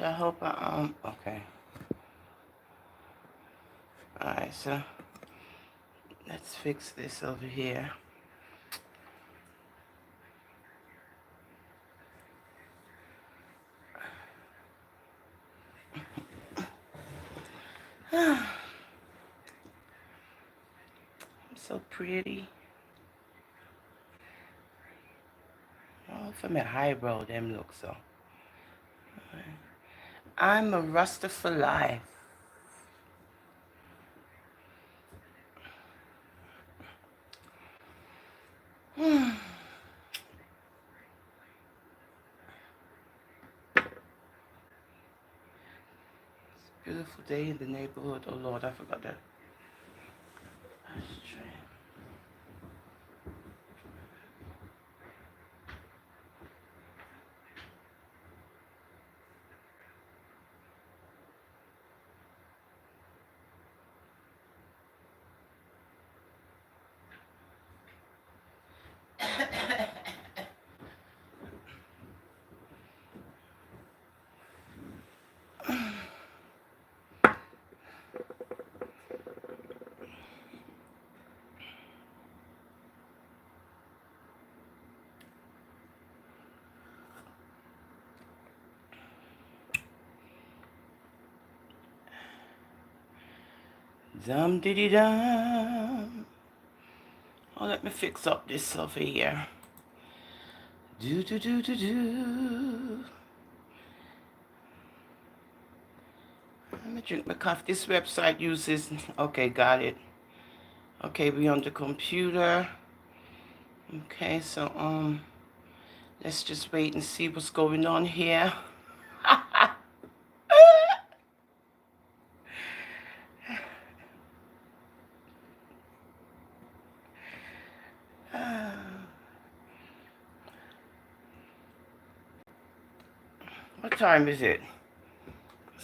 I hope okay. Alright, so let's fix this over here. I'm so pretty. Oh, for my highbrow, them look so. I'm a Rasta for life. Beautiful day in the neighborhood. Oh Lord, I forgot that. Ashtray. Dum diddy dum. Oh, let me fix up this over here. Do do do do do. Let me drink my coffee. This website uses. Okay, got it. Okay, we on the computer. Okay, so let's just wait and see what's going on here. What time is it?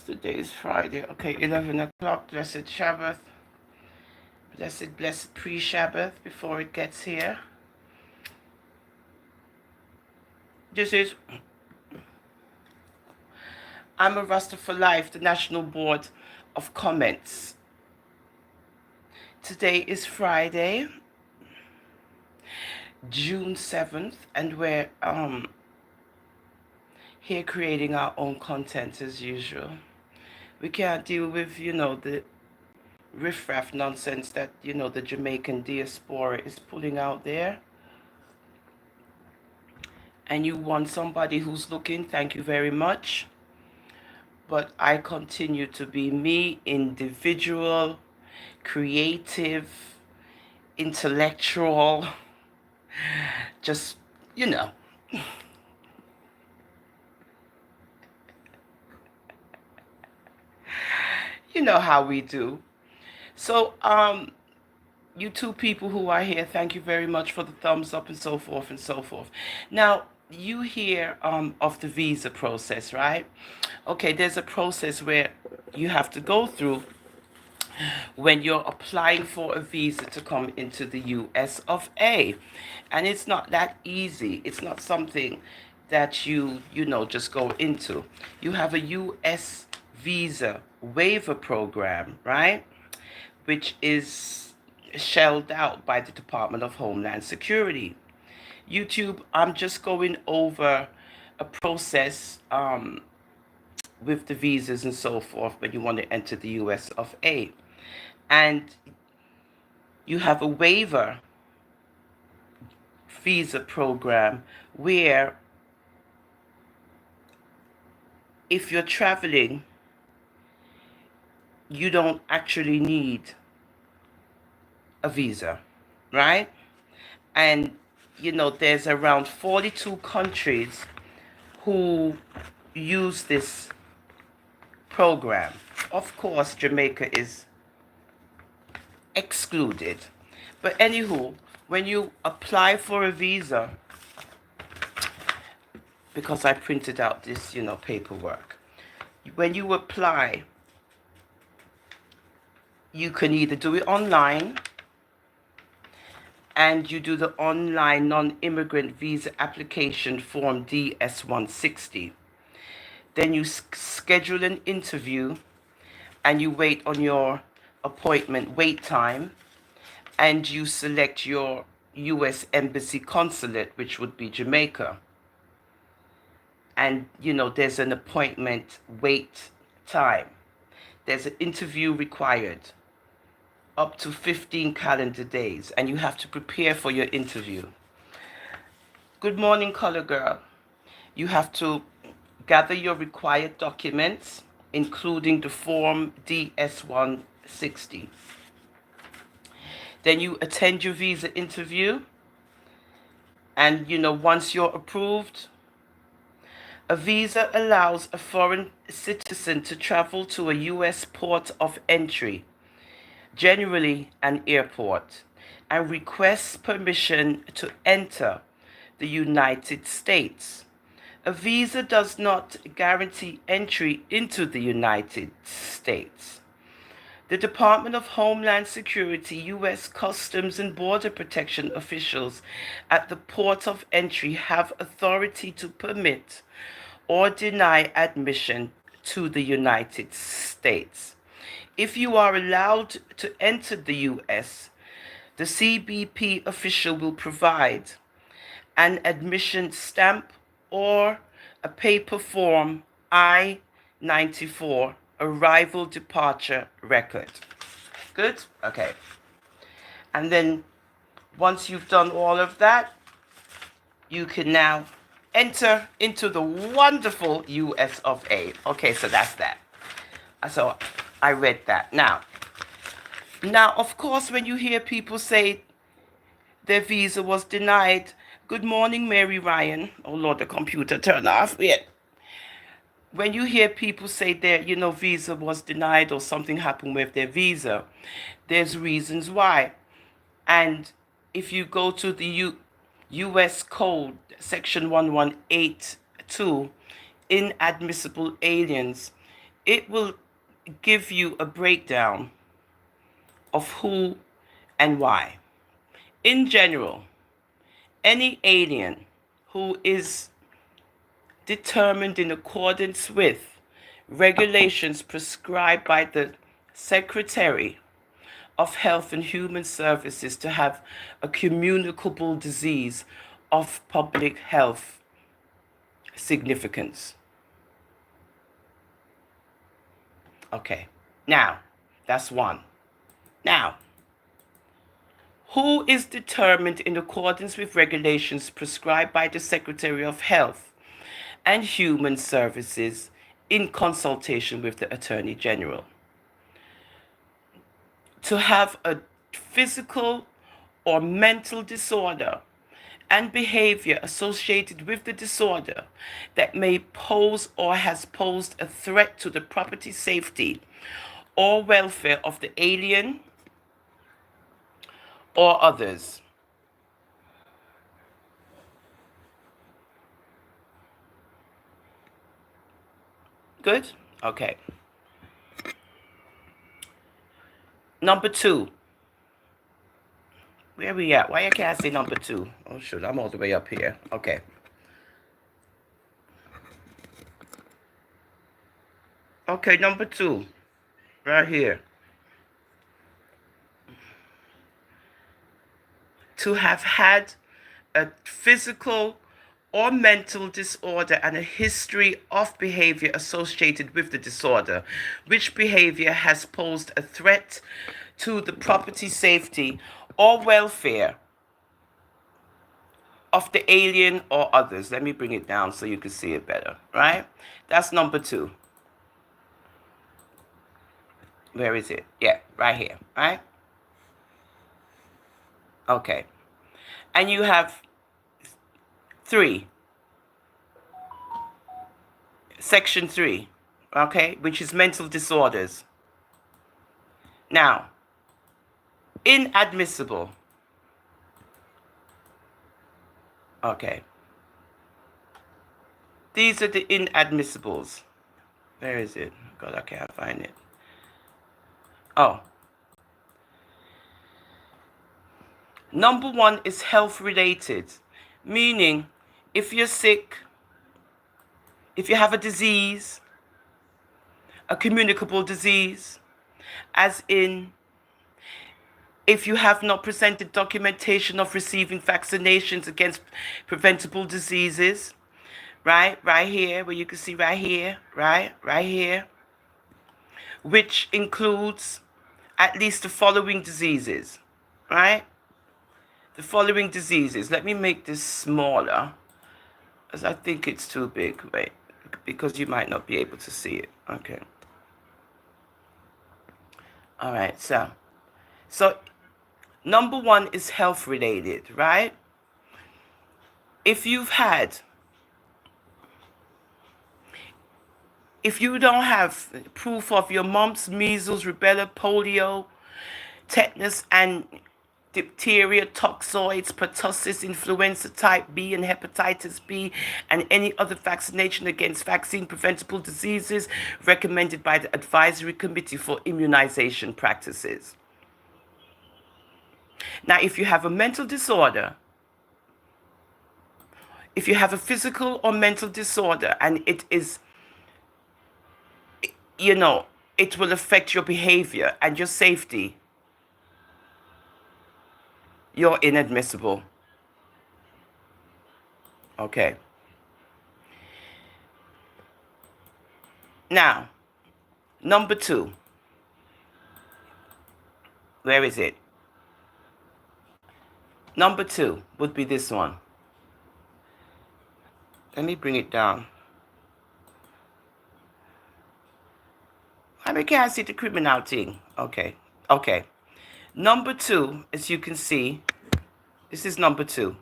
Today is Friday. Okay, 11 o'clock. Blessed Sabbath. Blessed pre-Sabbath before it gets here. This is I'm a Rasta for Life, the National Board of Comments. Today is Friday, June 7th, and we're here creating our own content as usual. We can't deal with, the riffraff nonsense that, the Jamaican diaspora is pulling out there. And you want somebody who's looking, thank you very much. But I continue to be me, individual, creative, intellectual, just, you know. You know how we do. So, you two people who are here, thank you very much for the thumbs up and so forth and so forth. Now, you hear of the visa process, right? Okay, there's a process where you have to go through when you're applying for a visa to come into the US of A. And it's not that easy. It's not something that you just go into. You have a US visa waiver program, right? Which is shelled out by the Department of Homeland Security. YouTube, I'm just going over a process with the visas and so forth when you want to enter the US of A. And you have a waiver visa program where if you're traveling, you don't actually need a visa, right? And there's around 42 countries who use this program. Of course, Jamaica is excluded. But anywho, when you apply for a visa, because I printed out this, paperwork, when you apply, you can either do it online, and you do the online non-immigrant visa application form DS-160. Then you schedule an interview and you wait on your appointment wait time, and you select your U.S. Embassy consulate, which would be Jamaica. And, there's an appointment wait time. There's an interview required up to 15 calendar days, and you have to prepare for your interview. Good morning, color girl. You have to gather your required documents, including the form DS-160. Then you attend your visa interview, and once you're approved, a visa allows a foreign citizen to travel to a U.S. port of entry, generally an airport, and requests permission to enter the United States. A visa does not guarantee entry into the United States. The Department of Homeland Security, U.S. Customs and Border Protection officials at the port of entry have authority to permit or deny admission to the United States. If you are allowed to enter the U.S., the CBP official will provide an admission stamp or a paper form I-94 arrival departure record. Good? Okay. And then once you've done all of that, you can now enter into the wonderful US of A. Okay, so that's that. So I read that. Now, of course, when you hear people say their visa was denied, good morning, Mary Ryan. Oh, Lord, the computer turned off. Yeah. When you hear people say their, visa was denied or something happened with their visa, there's reasons why. And if you go to the U.S. Code, Section 1182, inadmissible aliens, it will give you a breakdown of who and why. In general, any alien who is determined in accordance with regulations prescribed by the Secretary of Health and Human Services to have a communicable disease of public health significance. Okay, now, that's one. Now, who is determined in accordance with regulations prescribed by the Secretary of Health and Human Services in consultation with the Attorney General? To have a physical or mental disorder and behavior associated with the disorder that may pose or has posed a threat to the property safety or welfare of the alien or others. Good? Okay. Number 2. Where we at? Why I can't say number 2? Oh, shoot, I'm all the way up here. Okay. Okay, number 2. Right here. To have had a physical or mental disorder and a history of behavior associated with the disorder, which behavior has posed a threat to the property safety or welfare of the alien or others. Let me bring it down so you can see it better, right? That's number 2. Where is it? Yeah, right here, right? Okay. And you have 3. Section 3, okay, which is mental disorders. Now, inadmissible. Okay. These are the inadmissibles. Where is it? God, I can't find it. Oh. Number 1 is health related, meaning if you're sick, If you have a disease, a communicable disease, as in if you have not presented documentation of receiving vaccinations against preventable diseases, right here, where you can see right here, right here, which includes at least the following diseases, right? The following diseases. Let me make this smaller, as I think it's too big, wait, because you might not be able to see it. Okay. All right, so number one is health related, right? If you've had, if you don't have proof of your mumps, measles, rubella, polio, tetanus, and diphtheria, toxoids, pertussis, influenza type B, and hepatitis B, and any other vaccination against vaccine preventable diseases recommended by the Advisory Committee for Immunization Practices. Now, if you have a mental disorder, if you have a physical or mental disorder, and it is, it will affect your behavior and your safety, you're inadmissible. Okay. Now, number two. Where is it? Number two would be this one. Let me bring it down. I can't see the criminal thing. Okay. Okay. Number two, as you can see, this is number two.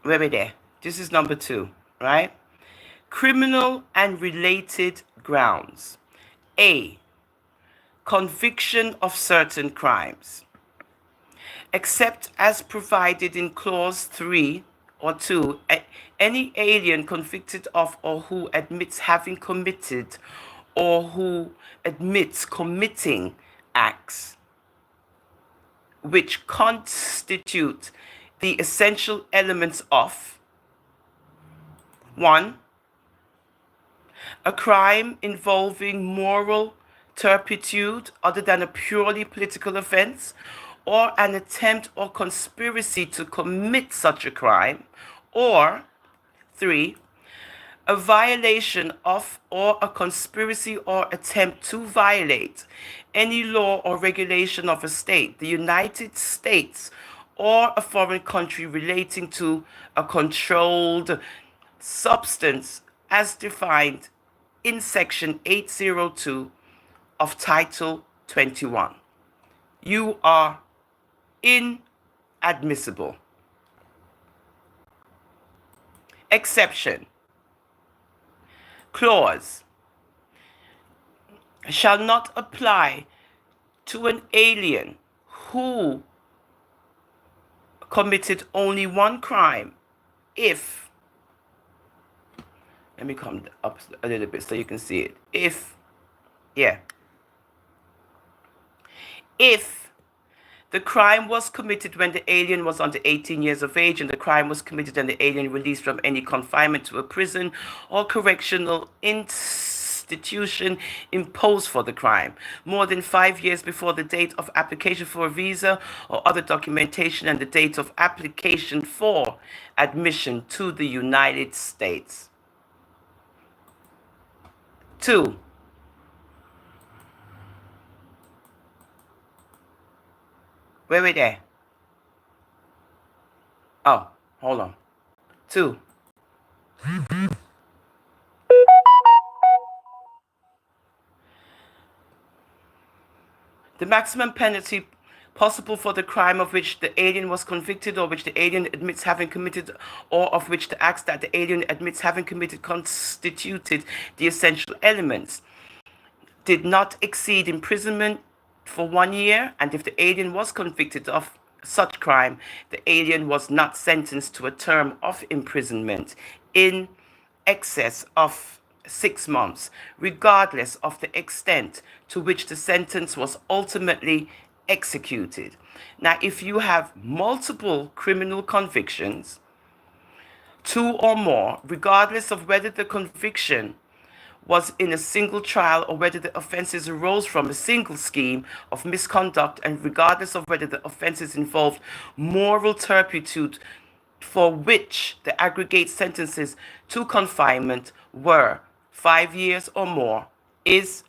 Where are there? This is number two, right? Criminal and related grounds. A, conviction of certain crimes. Except as provided in clause 3 or 2, any alien convicted of or who admits having committed or who admits committing acts which constitute the essential elements of 1. A crime involving moral turpitude other than a purely political offense, or an attempt or conspiracy to commit such a crime, or 3. A violation of or a conspiracy or attempt to violate any law or regulation of a state, the United States, or a foreign country relating to a controlled substance as defined in Section 802 of Title 21. You are inadmissible. Exception. Clause shall not apply to an alien who committed only one crime if, let me come up a little bit so you can see it. If the crime was committed when the alien was under 18 years of age, and the crime was committed and the alien released from any confinement to a prison or correctional institution imposed for the crime, more than 5 years before the date of application for a visa or other documentation and the date of application for admission to the United States. 2. Where we there? Oh, hold on. 2. The maximum penalty possible for the crime of which the alien was convicted or which the alien admits having committed, or of which the acts that the alien admits having committed constituted the essential elements, did not exceed imprisonment for 1 year, and if the alien was convicted of such crime, the alien was not sentenced to a term of imprisonment in excess of 6 months, regardless of the extent to which the sentence was ultimately executed. Now, if you have multiple criminal convictions two or more, regardless of whether the conviction was in a single trial or whether the offences arose from a single scheme of misconduct, and regardless of whether the offences involved moral turpitude for which the aggregate sentences to confinement were 5 years or more, is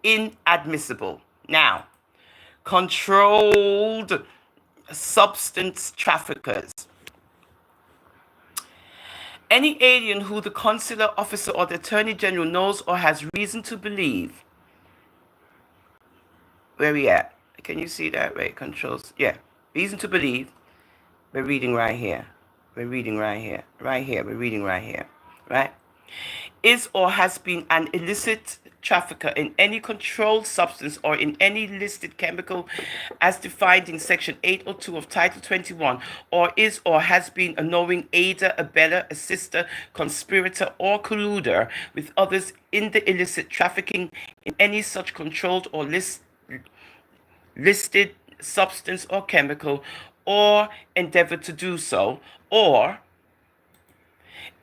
inadmissible. Now, controlled substance traffickers. Any alien who the consular officer or the attorney general knows or has reason to believe. Where we at? Can you see that? Right, controls. Yeah. Reason to believe. We're reading right here. We're reading right here. Right here. We're reading right here. Right? Is or has been an illicit trafficker in any controlled substance or in any listed chemical as defined in Section 802 of Title 21, or is or has been a knowing aider, abetter, assister, conspirator, or colluder with others in the illicit trafficking in any such controlled or listed substance or chemical, or endeavor to do so, or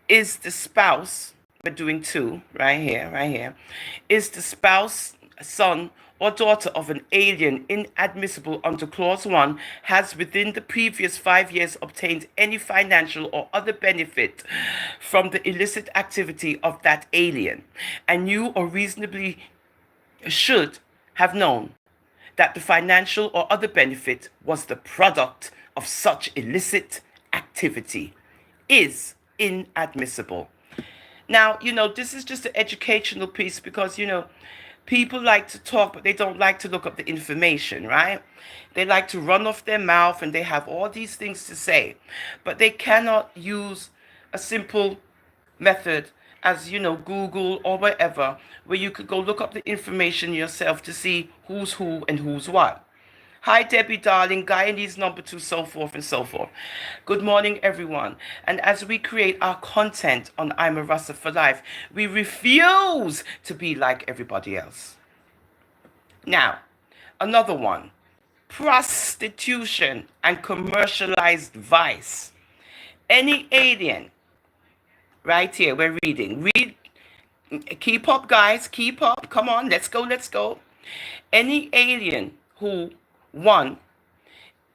is the spouse, we're doing two right here, is the spouse, son, or daughter of an alien inadmissible under Clause 1, has within the previous 5 years obtained any financial or other benefit from the illicit activity of that alien, and knew or reasonably should have known that the financial or other benefit was the product of such illicit activity, is inadmissible. Now, this is just an educational piece because, people like to talk, but they don't like to look up the information, right? They like to run off their mouth and they have all these things to say, but they cannot use a simple method as, Google or wherever, where you could go look up the information yourself to see who's who and who's what. Hi, Debbie, darling, Guyanese number 2, so forth and so forth. Good morning, everyone. And as we create our content on I'm a Rasta for Life, we refuse to be like everybody else. Now, another one. Prostitution and commercialized vice. Any alien, right here, we're reading. Read, keep up, guys, keep up. Come on, let's go, let's go. Any alien who, one,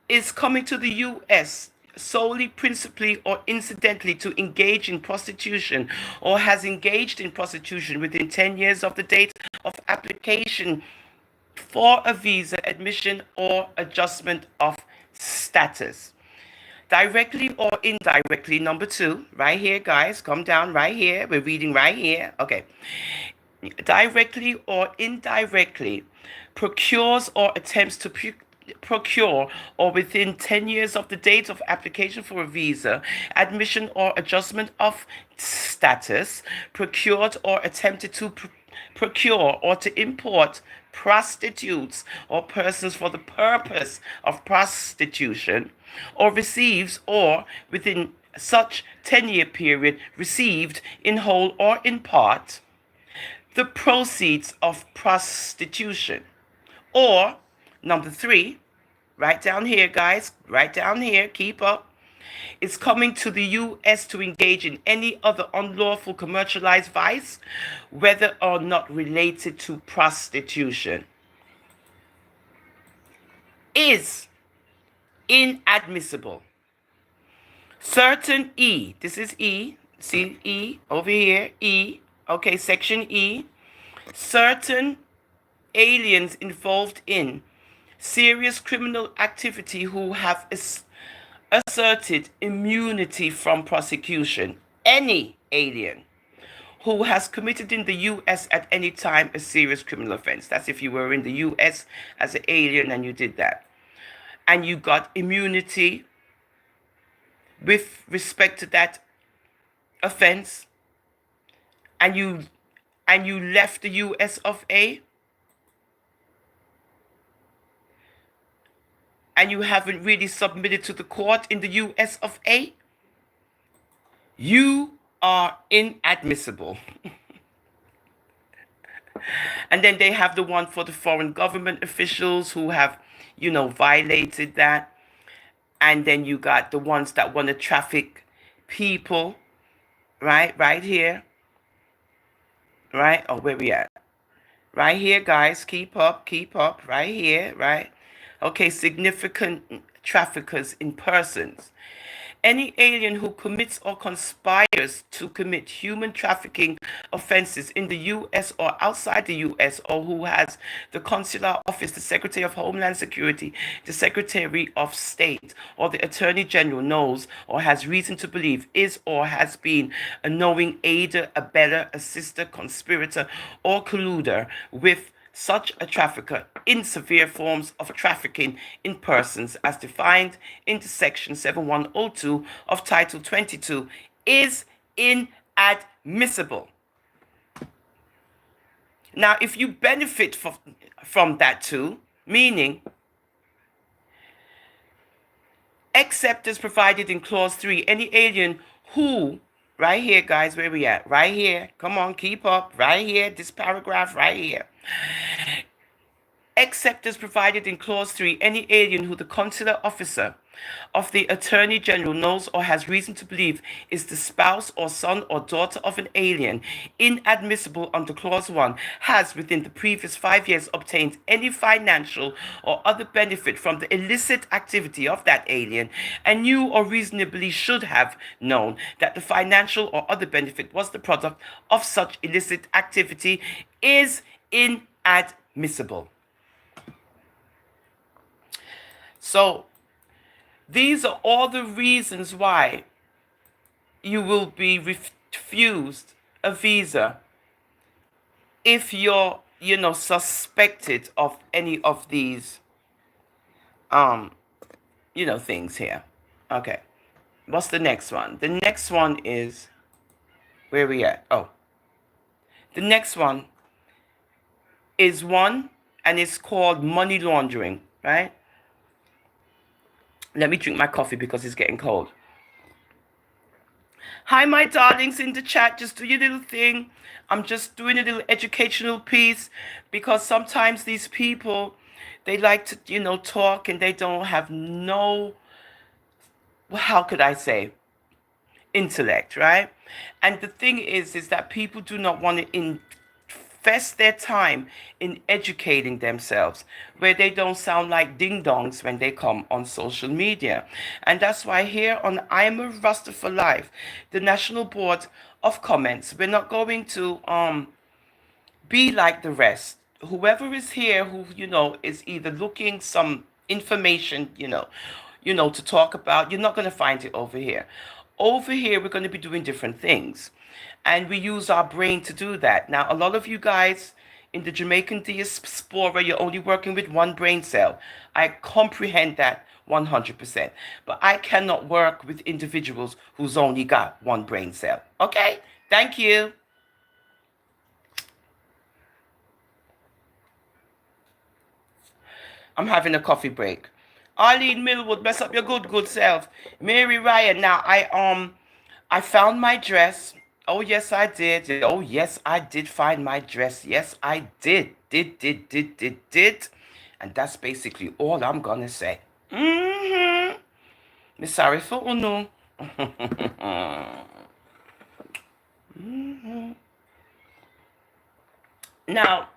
is coming to the U.S. solely, principally, or incidentally to engage in prostitution, or has engaged in prostitution within 10 years of the date of application for a visa, admission, or adjustment of status. Directly or indirectly, number 2, right here, guys, come down right here. We're reading right here. Okay. Directly or indirectly procures or attempts to procure, or within 10 years of the date of application for a visa, admission, or adjustment of status, procured or attempted to procure or to import prostitutes or persons for the purpose of prostitution, or receives, or within such 10-year period received in whole or in part the proceeds of prostitution. Or number 3, right down here, guys, right down here, keep up, is coming to the U.S. to engage in any other unlawful commercialized vice, whether or not related to prostitution, is inadmissible. Certain E, this is E, see E over here, E, okay, section E, certain aliens involved in serious criminal activity who have asserted immunity from prosecution. Any alien who has committed in the U.S. at any time a serious criminal offense. That's if you were in the U.S. as an alien and you did that, and you got immunity with respect to that offense, and you left the U.S. of A, and you haven't really submitted to the court in the U.S. of A, you are inadmissible. And then they have the one for the foreign government officials who have, violated that. And then you got the ones that want to traffic people right here, right? Oh, where we at? Right here, guys. Keep up. Right here, right? Okay, significant traffickers in persons. Any alien who commits or conspires to commit human trafficking offenses in the U.S. or outside the U.S., or who has the consular office, the Secretary of Homeland Security, the Secretary of State, or the Attorney General knows or has reason to believe is or has been a knowing aider, abettor, assister, conspirator, or colluder with such a trafficker in severe forms of trafficking in persons as defined in section 7102 of title 22 is inadmissible. Now, if you benefit from that too, meaning except as provided in clause 3, any alien who, right here, guys, where we at? Right here. Come on, keep up. Right here, this paragraph right here. Except as provided in clause 3, any alien who the consular officer of the Attorney General knows or has reason to believe is the spouse or son or daughter of an alien inadmissible under clause 1 has within the previous 5 years obtained any financial or other benefit from the illicit activity of that alien and knew or reasonably should have known that the financial or other benefit was the product of such illicit activity is inadmissible. So these are all the reasons why you will be refused a visa if you're, suspected of any of these, things here. Okay. What's the next one? The next one is, where are we at? Oh. The next one is one, and it's called money laundering, right? Let me drink my coffee because it's getting cold. Hi, my darlings in the chat. Just do your little thing. I'm just doing a little educational piece because sometimes these people, they like to, talk and they don't have no, how could I say, intellect, right? And the thing is that people do not want to invest their time in educating themselves where they don't sound like ding-dongs when they come on social media. And that's why here on I'm a Rasta For Life, the National Board of Comments, we're not going to be like the rest. Whoever is here who, is either looking some information, to talk about, you're not going to find it over here. Over here, we're going to be doing different things. And we use our brain to do that. Now, a lot of you guys in the Jamaican diaspora, you're only working with one brain cell. I comprehend that 100%. But I cannot work with individuals who's only got one brain cell. Okay? Thank you. I'm having a coffee break. Arlene Millwood, mess up your good self. Mary Ryan. Now I found my dress. Oh yes, I did. Oh yes, I did find my dress. Yes, I did. Did. And that's basically all I'm gonna say. Me sorry for uno. Now,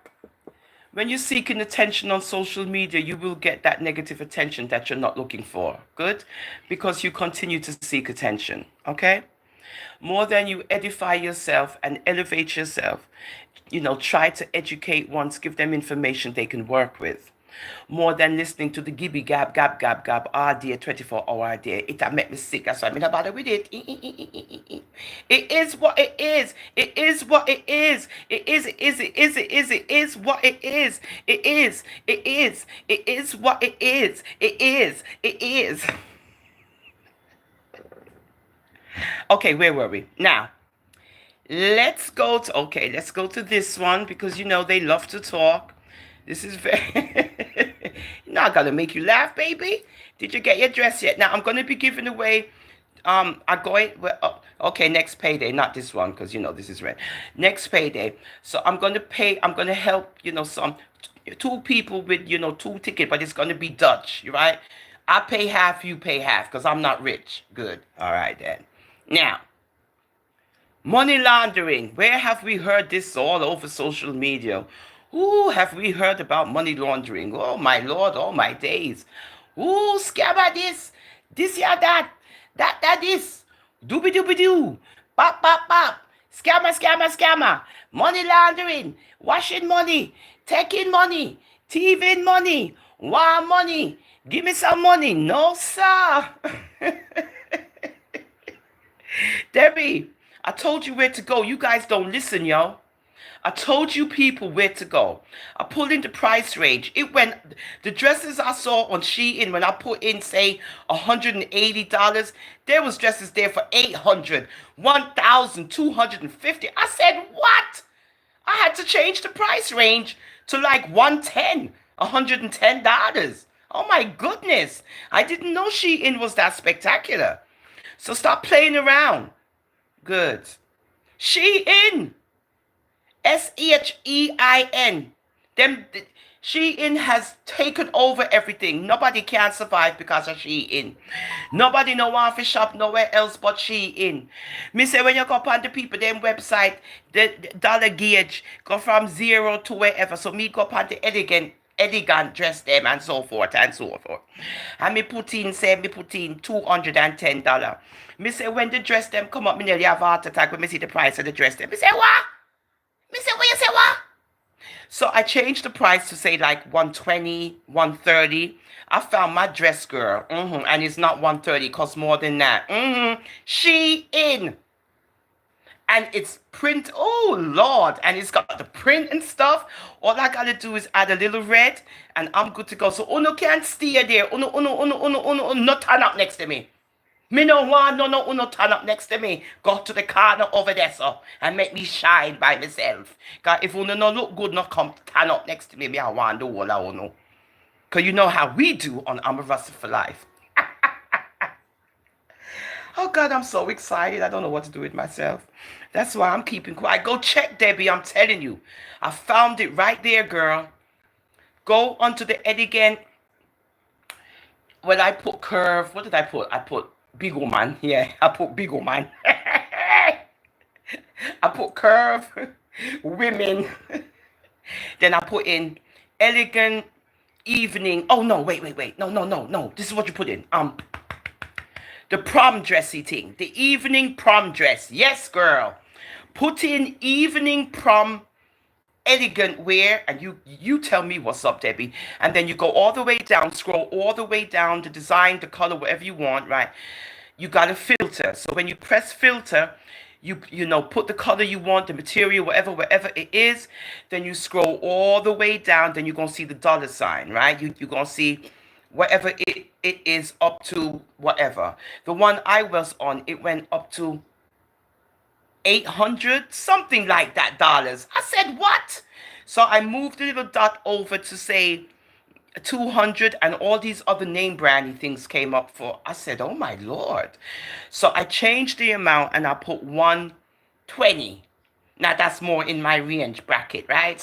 when you're seeking attention on social media, you will get that negative attention that you're not looking for. Good? Because you continue to seek attention. Okay? More than you edify yourself and elevate yourself, try to educate ones, give them information they can work with. More than listening to the gibby gab all day, 24 hour a day. It make me sick. That's why I'm not bother with it. It is what it is. It is what it is. It is what it is. It is what it is. It is. Okay, where were we? Now, let's go to this one because they love to talk. This is very not gonna make you laugh, baby. Did you get your dress yet? Now I'm gonna be giving away okay, next payday, not this one because this is red. Next payday. So I'm gonna help, some two people with, 2 tickets, but it's gonna be Dutch, right? I pay half, you pay half, because I'm not rich. Good. All right then. Now, Money laundering. Where have we heard this all over social media? Who have we heard about money laundering? Oh my lord, oh my days. Ooh, scammer this. This ya that. That this. Doobie doobie doo. Pop pop pop. Scammer, scammer, scammer. Money laundering. Washing money. Taking money. Thieving money. Want money. Give me some money. No, sir. Debbie, I told you where to go. You guys don't listen, yo. I told you people where to go. I pulled in the price range. It went, the dresses I saw on Shein when I put in, say, $180, there was dresses there for 800, 1,250. I said, what? I had to change the price range to like 110, $110. Oh my goodness. I didn't know Shein was that spectacular. So stop playing around. Good. Shein. Shein. Them Shein has taken over everything. Nobody can survive because of Shein. Nobody no want to shop nowhere else but Shein. Me say when you go on the people them website, the dollar gauge go from zero to wherever. So me go on the elegant dress them and so forth and so forth. And me put in $210. Me say when the dress them come up, me nearly have a heart attack when me see the price of the dress them. Me say what? Me say what you say what? So I changed the price to say like 120, 130. I found my dress girl. And it's not 130, costs more than that. Shein. And it's print, oh Lord, and it's got the print and stuff. All I gotta do is add a little red, and I'm good to go. So Uno can't stay there. Uno, not turn up next to me. Me no want Uno turn up next to me. Go to the corner over there, so, and make me shine by myself. Cause if Uno no look good, not come turn up next to me, I want the whole of Uno. Cause you know how we do on Rasta For Life. Oh God, I'm so excited. I don't know what to do with myself. That's why I'm keeping quiet. Go check, Debbie. I'm telling you. I found it right there, girl. Go onto the elegant. Well, I put curve. What did I put? I put Big Ooman. Yeah, I put Big Ooman. I put curve. Women. Then I put in elegant evening. Oh no, wait. No. This is what you put in. The prom dressy thing. The evening prom dress. Yes, girl. Put in evening prom elegant wear, and you tell me what's up, Debbie. And then you go all the way down, scroll all the way down, the design, the color, whatever you want, right? You got a filter. So when you press filter, you know, put the color you want, the material, whatever it is. Then you scroll all the way down. Then you're gonna see the dollar sign, right? You're gonna see whatever it is up to whatever. The one I was on, it went up to 800, something like that dollars. I said, what? So I moved the little dot over to say 200, and all these other name brandy things came up for. I said, oh my Lord. So I changed the amount and I put 120. Now that's more in my range bracket, right?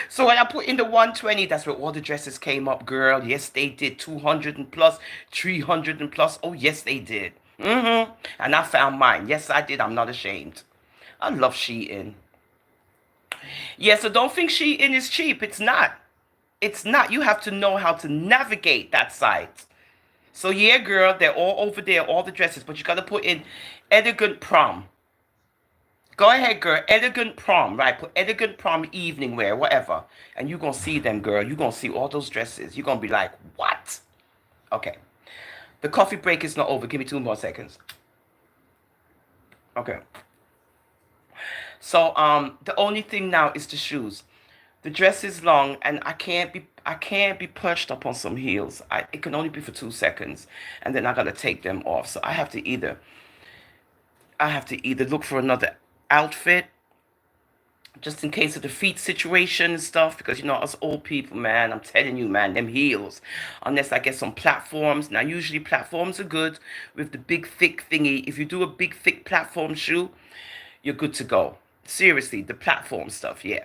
So when I put in the 120, that's where all the dresses came up, girl. Yes, they did. 200 and plus, 300 and plus. Oh, yes, they did. And I found mine. Yes, I did. I'm not ashamed. I love Shein. Yeah, so don't think Shein is cheap. It's not. It's not. You have to know how to navigate that site. So yeah, girl, they're all over there, all the dresses. But you got to put in elegant prom. Go ahead, girl. Elegant prom, right? Put elegant prom evening wear, whatever. And you're going to see them, girl. You're going to see all those dresses. You're going to be like, what? Okay. The coffee break is not over. Give me 2 more seconds. Okay. So, the only thing now is the shoes. The dress is long, and I can't be perched up on some heels. It can only be for 2 seconds, and then I gotta take them off. So I have to either look for another outfit, just in case of the feet situation and stuff, because you know us old people, man, I'm telling you, man, them heels, unless I get some platforms. Now usually platforms are good with the big thick thingy. If you do a big thick platform shoe, you're good to go. Seriously, the platform stuff, yeah.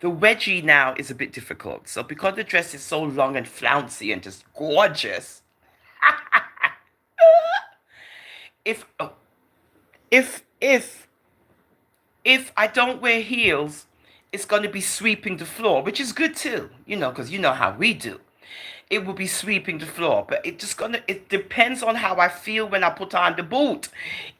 The wedgie now is a bit difficult. So because the dress is so long and flouncy and just gorgeous, if If if I don't wear heels, it's going to be sweeping the floor, which is good too, because you know how we do. It will be sweeping the floor, but it depends on how I feel when I put on the boot.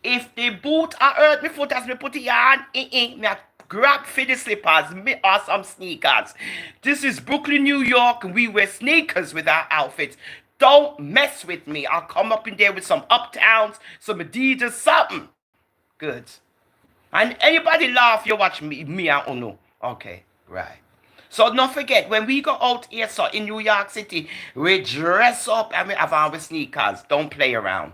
If the boot I hurt my foot as me put it on, me I grab for the slippers, me or some sneakers. This is Brooklyn, New York, and we wear sneakers with our outfits. Don't mess with me. I'll come up in there with some Uptowns, some Adidas, something. Good. And anybody laugh, you watch me and Uno. Okay, right. So don't forget, when we go out here, so in New York City, we dress up and we have our sneakers. Don't play around.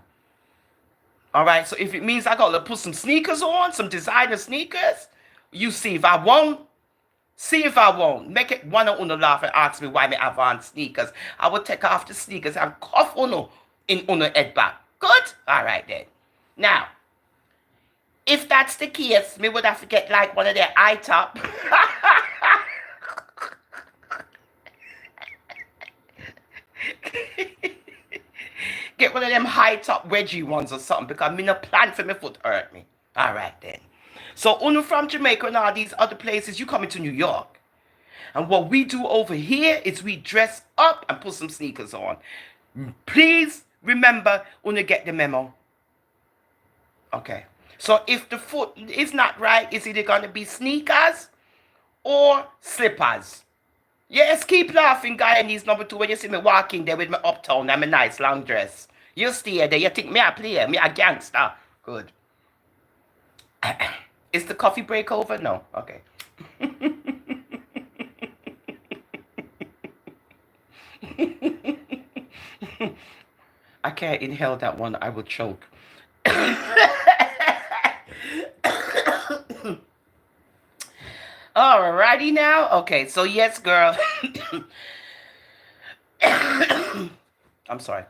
All right. So if it means I gotta put some sneakers on, some designer sneakers, you see if I won't. See if I won't. Make it one of Uno laugh and ask me why me have on sneakers. I will take off the sneakers and cuff Uno in Uno head back. Good? All right then. Now, if that's the case, me would have to get like one of their eye top. Get one of them high top wedgie ones or something because me no plan for my foot hurt me. All right then. So Uno from Jamaica and all these other places, you coming to New York. And what we do over here is we dress up and put some sneakers on. Please remember, Uno get the memo. Okay. So if the foot is not right, it's either going to be sneakers or slippers. Yes, keep laughing, guy, and he's number two. When you see me walking there with my uptown and my nice long dress, you stay there. You think me a player, me a gangster. Good. Is the coffee break over? No. Okay. I can't inhale that one. I will choke. Alrighty now. Okay, so yes, girl. I'm sorry.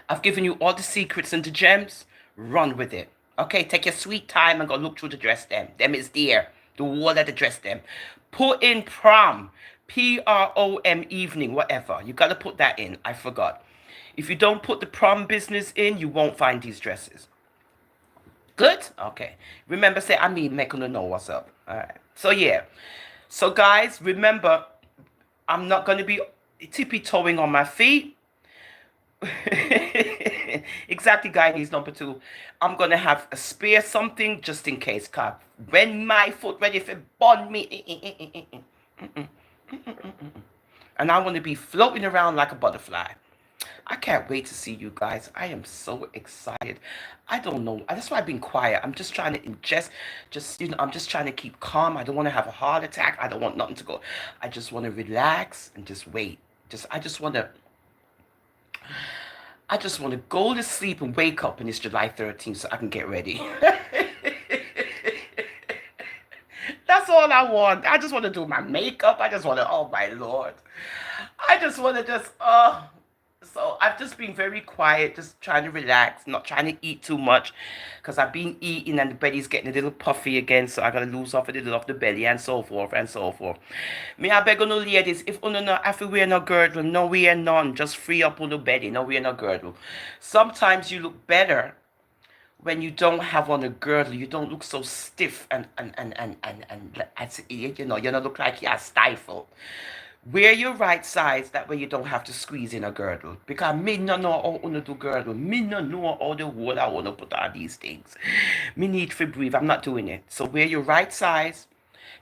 I've given you all the secrets and the gems. Run with it. Okay, take your sweet time and go look through the dress them. Them is there. The wall of the dress them. Put in prom. PROM evening, whatever. You gotta put that in. I forgot. If you don't put the prom business in, you won't find these dresses. Good? Okay. Remember, say I mean, make them know what's up. Alright. So yeah. So guys, remember, I'm not gonna be tippy toeing on my feet. Exactly, guys. Number two, I'm gonna have a spare something just in case. Cause when my foot ready for bond me, and I want to be floating around like a butterfly. I can't wait to see you guys. I am so excited. I don't know. That's why I've been quiet. I'm just trying to ingest. I'm just trying to keep calm. I don't want to have a heart attack. I don't want nothing to go. I just want to relax and just wait. I just want to go to sleep and wake up and it's July 13th so I can get ready. That's all I want. I just want to do my makeup. I just want to, oh my Lord. I just want to so I've just been very quiet, just trying to relax, not trying to eat too much because I've been eating and the belly's getting a little puffy again, so I gotta lose off a little of the belly and so forth and so forth. Me I beg on no ladies, if you no have to wear no girdle, no wear none, just free up on the belly, no wear no girdle. Sometimes you look better when you don't have on a girdle. You don't look so stiff and you don't look like you're stifled. Wear your right size, that way you don't have to squeeze in a girdle. Because me no know how to do girdle. Me no know how the whole I want to put on these things. Me need to breathe. I'm not doing it. So wear your right size.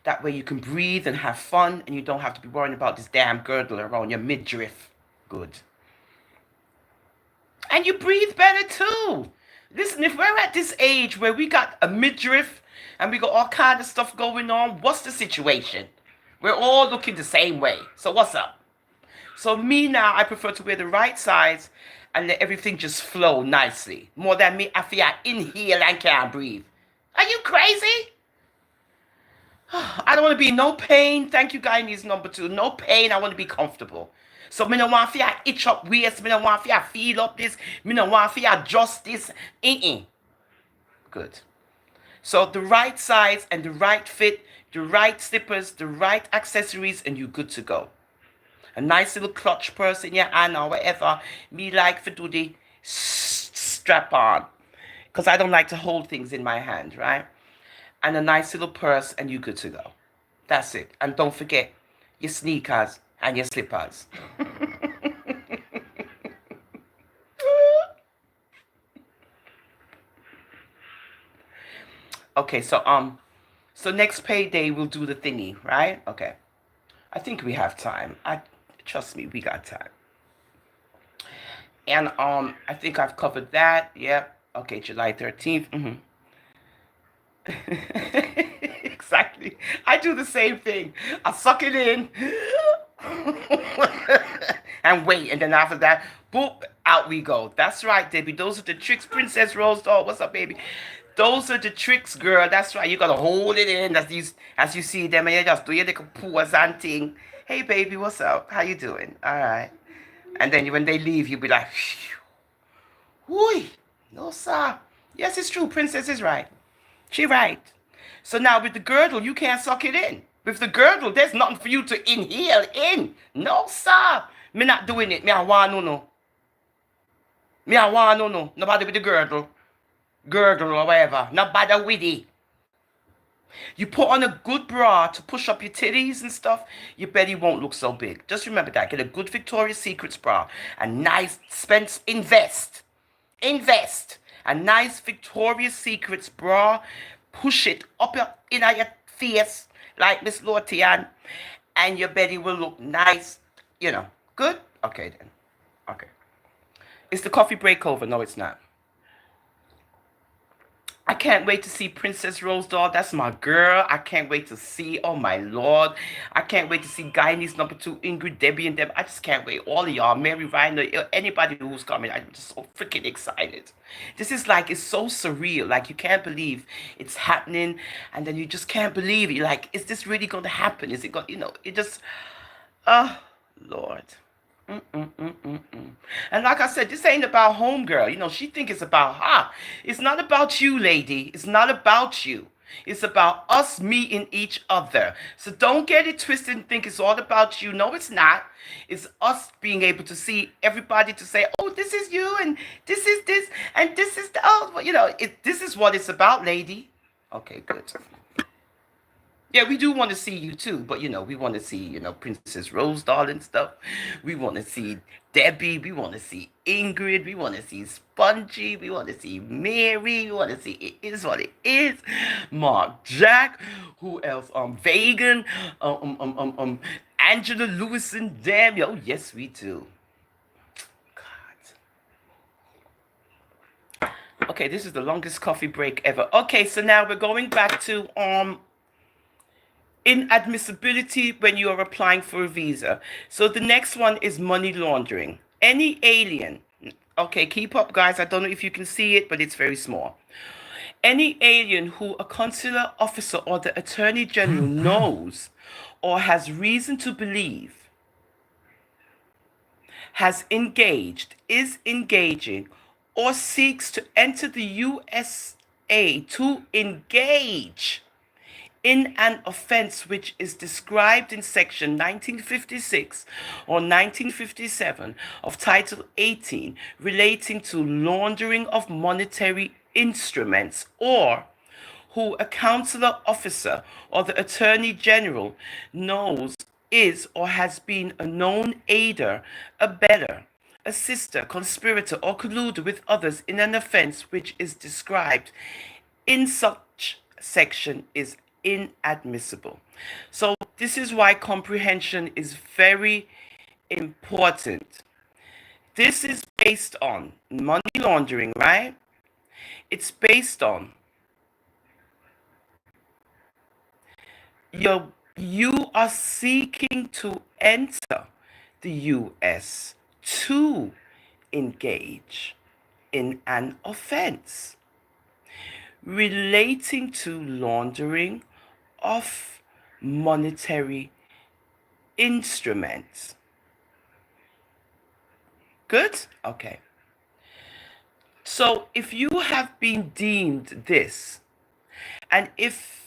That way you can breathe and have fun and you don't have to be worrying about this damn girdle around your midriff. Good. And you breathe better too. Listen, if we're at this age where we got a midriff and we got all kind of stuff going on, what's the situation? We're all looking the same way. So what's up? So me now, I prefer to wear the right size and let everything just flow nicely. More than me, I feel I inhale and can't breathe. Are you crazy? I don't want to be in no pain. Thank you, guys. Number two. No pain. I want to be comfortable. So me no want to itch up waist. Me no want to feel up this. Me no want to adjust this. Good. So the right size and the right fit, the right slippers, the right accessories, and you're good to go. A nice little clutch purse in your hand or whatever. Me like for do the strap on. because I don't like to hold things in my hand, right? And a nice little purse, and you're good to go. That's it. And don't forget your sneakers and your slippers. Okay, so next payday we'll do the thingy, right? Okay. I think we have time. I trust me, we got time. And I think I've covered that. Yep. Okay, July 13th. Exactly. I do the same thing. I suck it in and wait, and then after that, boop, out we go. That's right, Debbie. Those are the tricks, Princess Rose doll. What's up, baby? Those are the tricks, girl. That's right. You gotta hold it in as you see them, and you just do your little pause and thing. Hey, baby, what's up? How you doing? All right. And then when they leave, you'll be like, whoo, no, sir. Yes, it's true. Princess is right. She right. So now with the girdle, you can't suck it in. With the girdle, there's nothing for you to inhale in. No, sir. Me not doing it. Me I want no. Me I want no. Nobody with the girdle. Girdle or whatever. Nobody with it. You put on a good bra to push up your titties and stuff, your belly won't look so big. Just remember that. Get a good Victoria's Secrets bra. A nice invest. Invest. A nice Victoria's Secrets bra. Push it up in your face like Miss Lortian, and your belly will look nice. You know. Good? Okay then. Okay. Is the coffee break over? No, it's not. I can't wait to see Princess Rose doll. That's my girl. I can't wait to see. Oh my Lord. I can't wait to see Guyanese number 2, Ingrid, Debbie, and them. I just can't wait. All of y'all, Mary Ryan, anybody who's coming. I'm just so freaking excited. This is like, it's so surreal. Like, you can't believe it's happening. And then you just can't believe it. You're like, is this really going to happen? Is it going, it just, oh, Lord. And like I said, this ain't about homegirl. She think it's about her. It's not about you, lady. It's not about you. It's about us meeting each other. So don't get it twisted and think it's all about you. No, it's not. It's us being able to see everybody to say, oh, this is you, and this is this, and this is the, oh, this is what it's about, lady. Okay, good. Yeah, we do want to see you too, but we want to see, Princess Rose doll and stuff. We want to see Debbie. We want to see Ingrid. We want to see Spongy. We want to see Mary. We want to see It Is What It Is. Mark Jack. Who else? Vegan. Angela Lewis and damn. Oh, yes, we do. God. Okay, this is the longest coffee break ever. Okay, so now we're going back to inadmissibility when you are applying for a visa. So the next one is money laundering. Any alien, okay, keep up, guys. I don't know if you can see it, but it's very small. Any alien who a consular officer or the attorney general knows or has reason to believe has engaged, is engaging, or seeks to enter the USA to engage in an offense which is described in section 1956 or 1957 of Title 18 relating to laundering of monetary instruments, or who a consular officer or the attorney general knows is or has been a known aider, abettor, assister, conspirator, or colluder with others in an offense which is described in such section is inadmissible. So this is why comprehension is very important. This is based on money laundering, right? It's based on you are seeking to enter the US to engage in an offense relating to laundering of monetary instruments. Good? Okay. So if you have been deemed this, and if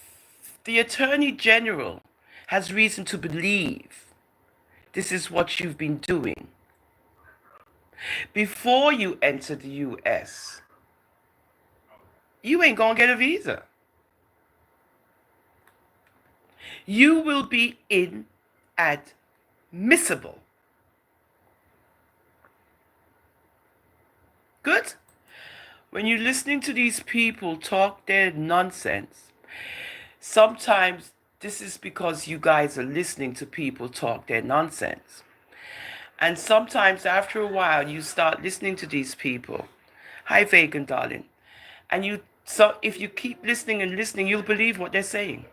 the Attorney General has reason to believe this is what you've been doing, before you enter the US, you ain't gonna get a visa. You will be inadmissible. Good? When you're listening to these people talk their nonsense, sometimes this is because you guys are listening to people talk their nonsense. And sometimes after a while, you start listening to these people. Hi, Vegan, darling. And so if you keep listening and listening, you'll believe what they're saying.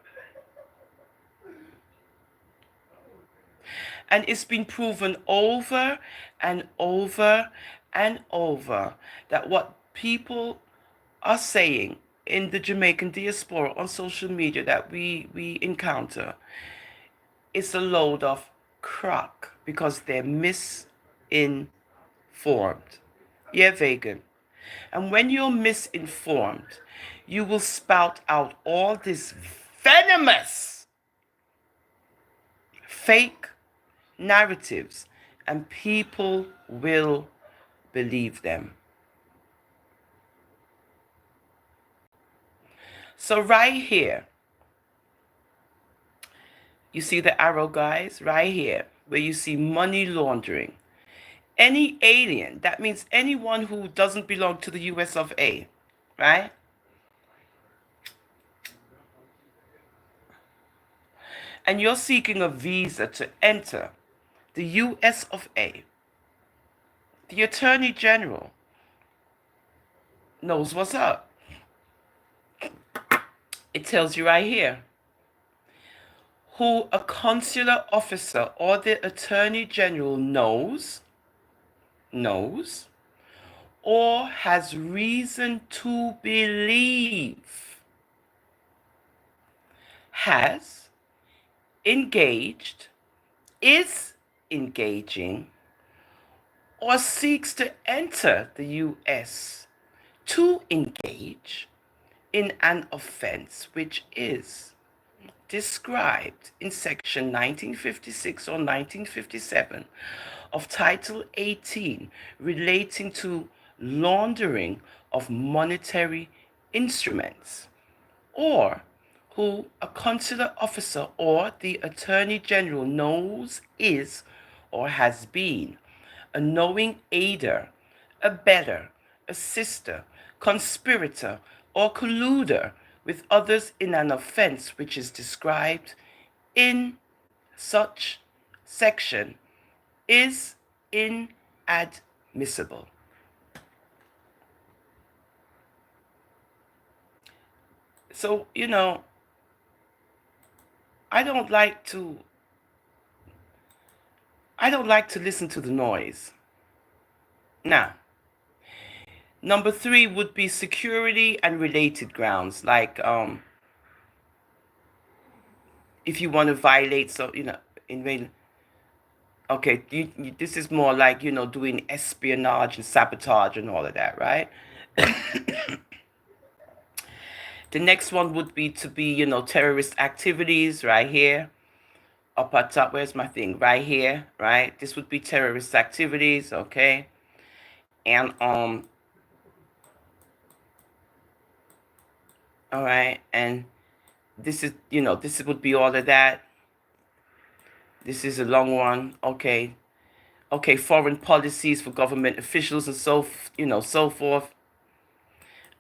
And it's been proven over and over and over that what people are saying in the Jamaican diaspora on social media that we encounter is a load of crock because they're misinformed. Yeah, Vegan. And when you're misinformed, you will spout out all this venomous fake narratives, and people will believe them. So right here, you see the arrow, guys, right here, where you see money laundering. Any alien, that means anyone who doesn't belong to the US of A, right? And you're seeking a visa to enter the US of A. The Attorney General knows what's up. It tells you right here who a consular officer or the Attorney General knows, or has reason to believe has engaged, is engaging, or seeks to enter the U.S. to engage in an offense which is described in section 1956 or 1957 of Title 18 relating to laundering of monetary instruments, or who a consular officer or the Attorney General knows is or has been a knowing aider, abettor, assister, conspirator, or colluder with others in an offense which is described in such section is inadmissible. So, I don't like to listen to the noise. Now, number 3 would be security and related grounds, like if you want to violate, so okay, this is more like doing espionage and sabotage and all of that, right? The next one would be to be terrorist activities, right here up at top. Where's my thing? Right here, right? This would be terrorist activities, okay? And all right, and this is this would be all of that. This is a long one, okay? Okay, foreign policies for government officials and so forth.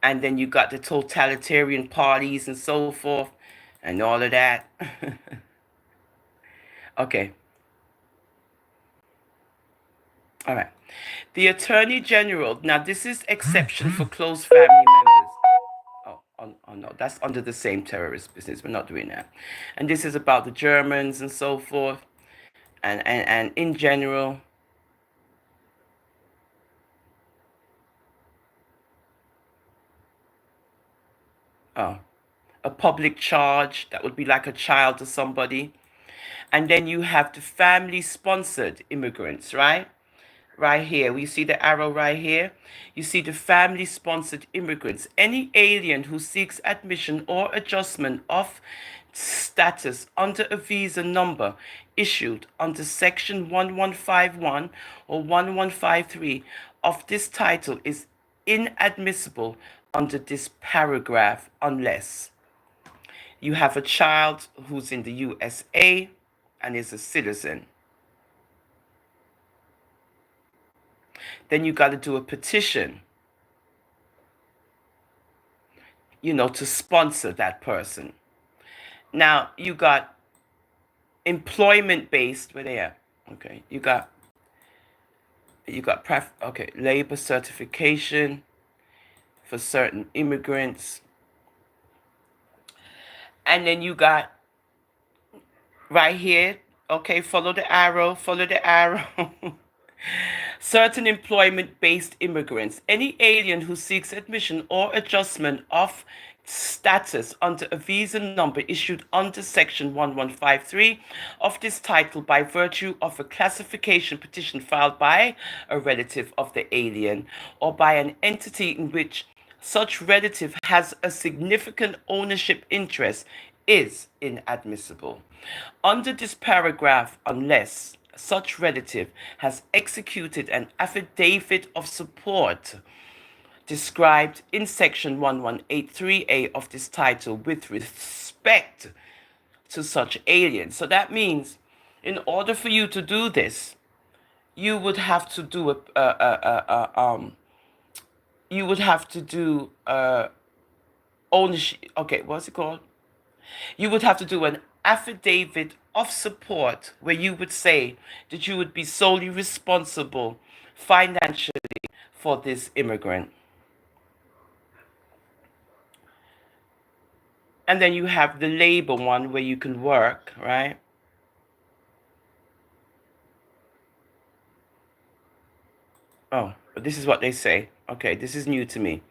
And then you got the totalitarian parties and so forth and all of that. Okay. All right. The Attorney General. Now, this is exception for close family members. Oh, no, that's under the same terrorist business. We're not doing that. And this is about the Germans and so forth. And in general. Oh, a public charge that would be like a child to somebody. And then you have the family-sponsored immigrants, right? Right here. We see the arrow right here. You see the family-sponsored immigrants. Any alien who seeks admission or adjustment of status under a visa number issued under Section 1151 or 1153 of this title is inadmissible under this paragraph unless you have a child who's in the USA and is a citizen. Then you got to do a petition, to sponsor that person. Now, you got employment-based, where they at? Okay, you got labor certification for certain immigrants. And then you got right here, okay, follow the arrow. Certain employment-based immigrants. Any alien who seeks admission or adjustment of status under a visa number issued under Section 1153 of this title by virtue of a classification petition filed by a relative of the alien or by an entity in which such relative has a significant ownership interest is inadmissible. Under this paragraph, unless such relative has executed an affidavit of support described in Section 1183A of this title with respect to such alien. So that means in order for you to do this, you would have to do ownership. Okay, what's it called? You would have to do an affidavit of support where you would say that you would be solely responsible financially for this immigrant. And then you have the labor one where you can work, right? Oh, but this is what they say. Okay, this is new to me.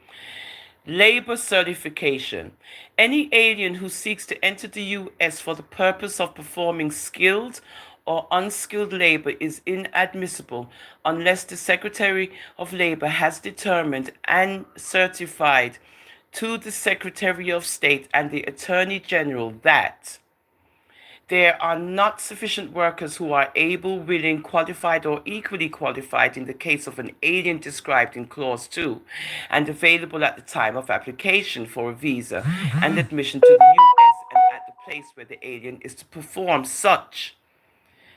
Labor certification. Any alien who seeks to enter the U.S. for the purpose of performing skilled or unskilled labor is inadmissible unless the Secretary of Labor has determined and certified to the Secretary of State and the Attorney General that there are not sufficient workers who are able, willing, qualified, or equally qualified in the case of an alien described in Clause 2 and available at the time of application for a visa and admission to the U.S. and at the place where the alien is to perform such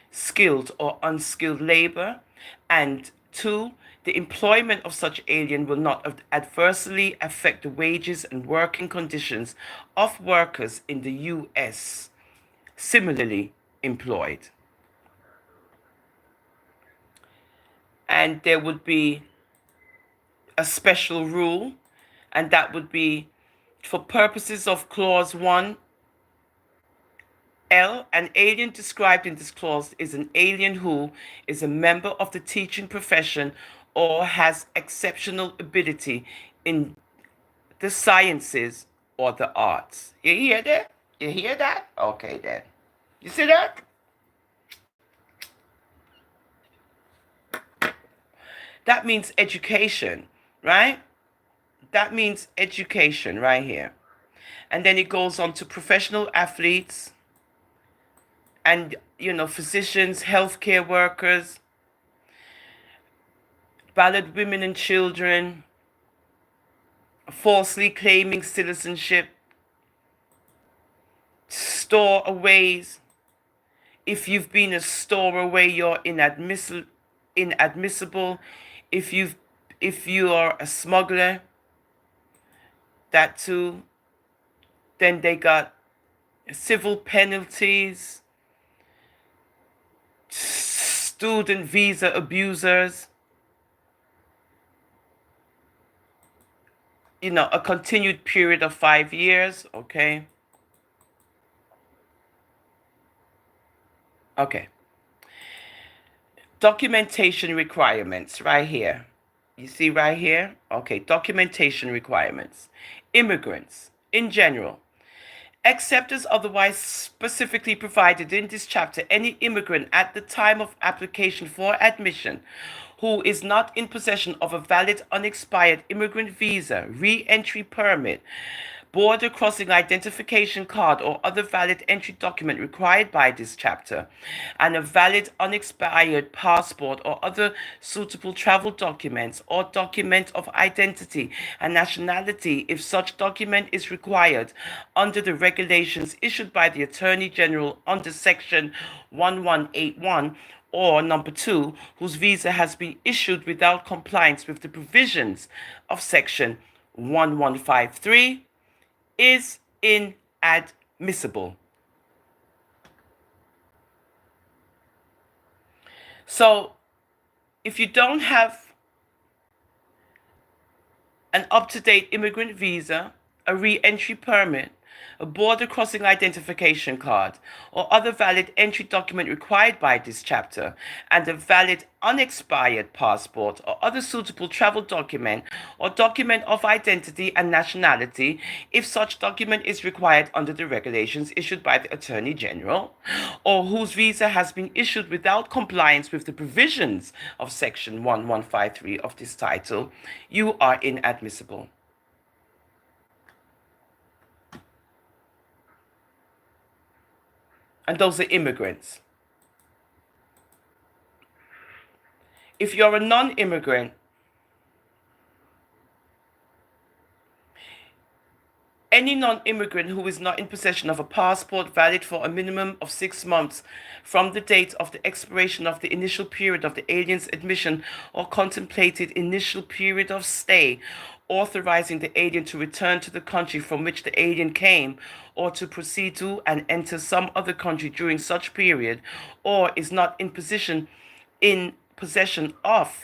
skilled or unskilled labor. And 2, the employment of such alien will not adversely affect the wages and working conditions of workers in the U.S. similarly employed. And there would be a special rule, and that would be for purposes of Clause 1L, an alien described in this clause is an alien who is a member of the teaching profession or has exceptional ability in the sciences or the arts. You hear that? You hear that? Okay, then. You see that? That means education, right? That means education right here. And then it goes on to professional athletes and, physicians, healthcare workers, ballot women and children, falsely claiming citizenship, stowaways. If you've been a stowaway, you're inadmissible. If you are a smuggler, that too. Then they got civil penalties, student visa abusers, a continued period of 5 years, okay? Okay. Documentation requirements right here. You see right here? Okay, documentation requirements. Immigrants, in general, except as otherwise specifically provided in this chapter, any immigrant at the time of application for admission who is not in possession of a valid unexpired immigrant visa, re-entry permit, border crossing identification card or other valid entry document required by this chapter, and a valid unexpired passport or other suitable travel documents or document of identity and nationality if such document is required under the regulations issued by the Attorney General under Section 1181, or number 2, whose visa has been issued without compliance with the provisions of Section 1153, is inadmissible. So, if you don't have an up-to-date immigrant visa, a re-entry permit, a border crossing identification card, or other valid entry document required by this chapter, and a valid unexpired passport or other suitable travel document or document of identity and nationality, if such document is required under the regulations issued by the Attorney General, or whose visa has been issued without compliance with the provisions of Section 1153 of this title, you are inadmissible. And those are immigrants. If you're a non-immigrant, any non-immigrant who is not in possession of a passport valid for a minimum of 6 months from the date of the expiration of the initial period of the alien's admission or contemplated initial period of stay, authorizing the alien to return to the country from which the alien came or to proceed to and enter some other country during such period, or is not in possession of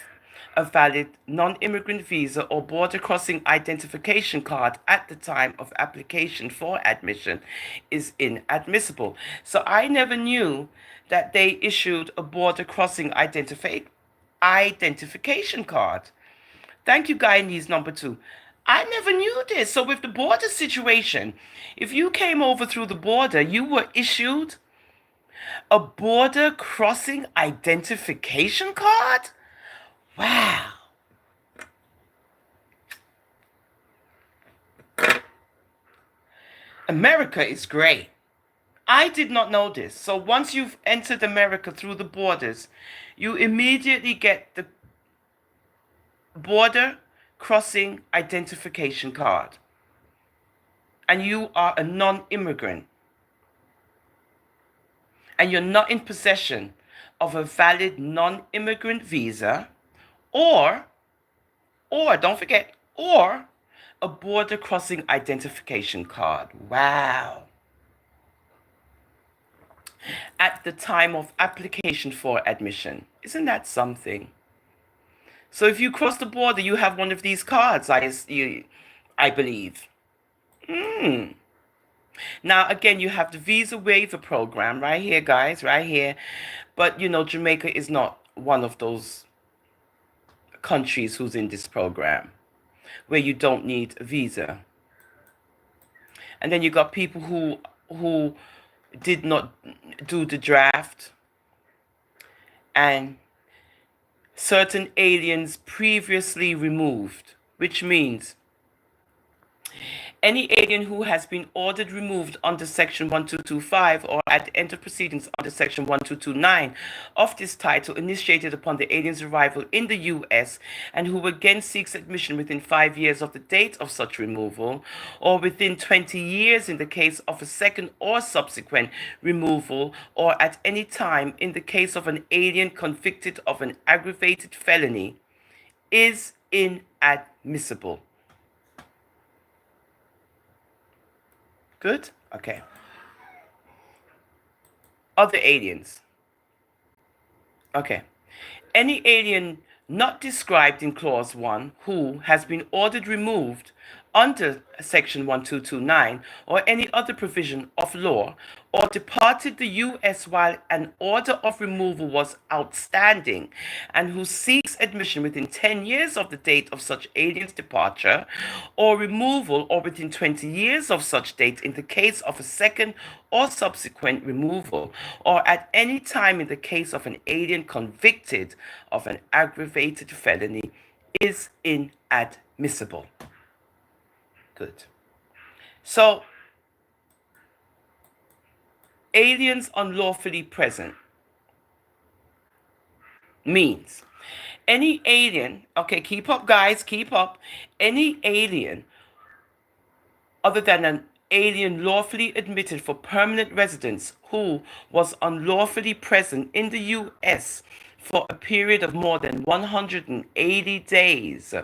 a valid non-immigrant visa or border crossing identification card at the time of application for admission, is inadmissible. So I never knew that they issued a border crossing identification card. Thank you, Guyanese number 2. I never knew this. So with the border situation, if you came over through the border, you were issued a border crossing identification card? Wow. America is great. I did not know this. So once you've entered America through the borders, you immediately get the border crossing identification card. And you are a non-immigrant. And you're not in possession of a valid non-immigrant visa, or don't forget, or a border crossing identification card. Wow. At the time of application for admission. Isn't that something? So if you cross the border, you have one of these cards, I believe. Now, again, you have the visa waiver program right here, guys, right here. But, Jamaica is not one of those countries who's in this program where you don't need a visa. And then you got people who did not do the draft, and certain aliens previously removed, which means any alien who has been ordered removed under Section 1225 or at the end of proceedings under Section 1229 of this title initiated upon the alien's arrival in the U.S. and who again seeks admission within 5 years of the date of such removal, or within 20 years in the case of a second or subsequent removal, or at any time in the case of an alien convicted of an aggravated felony, is inadmissible. Good? Okay. Other aliens. Okay. Any alien not described in Clause 1 who has been ordered removed under Section 1229 or any other provision of law, or departed the U.S. while an order of removal was outstanding, and who seeks admission within 10 years of the date of such alien's departure or removal, or within 20 years of such date in the case of a second or subsequent removal, or at any time in the case of an alien convicted of an aggravated felony, is inadmissible. Good. So, aliens unlawfully present means any alien, okay, keep up, guys, keep up. Any alien other than an alien lawfully admitted for permanent residence who was unlawfully present in the U.S. for a period of more than 180 days,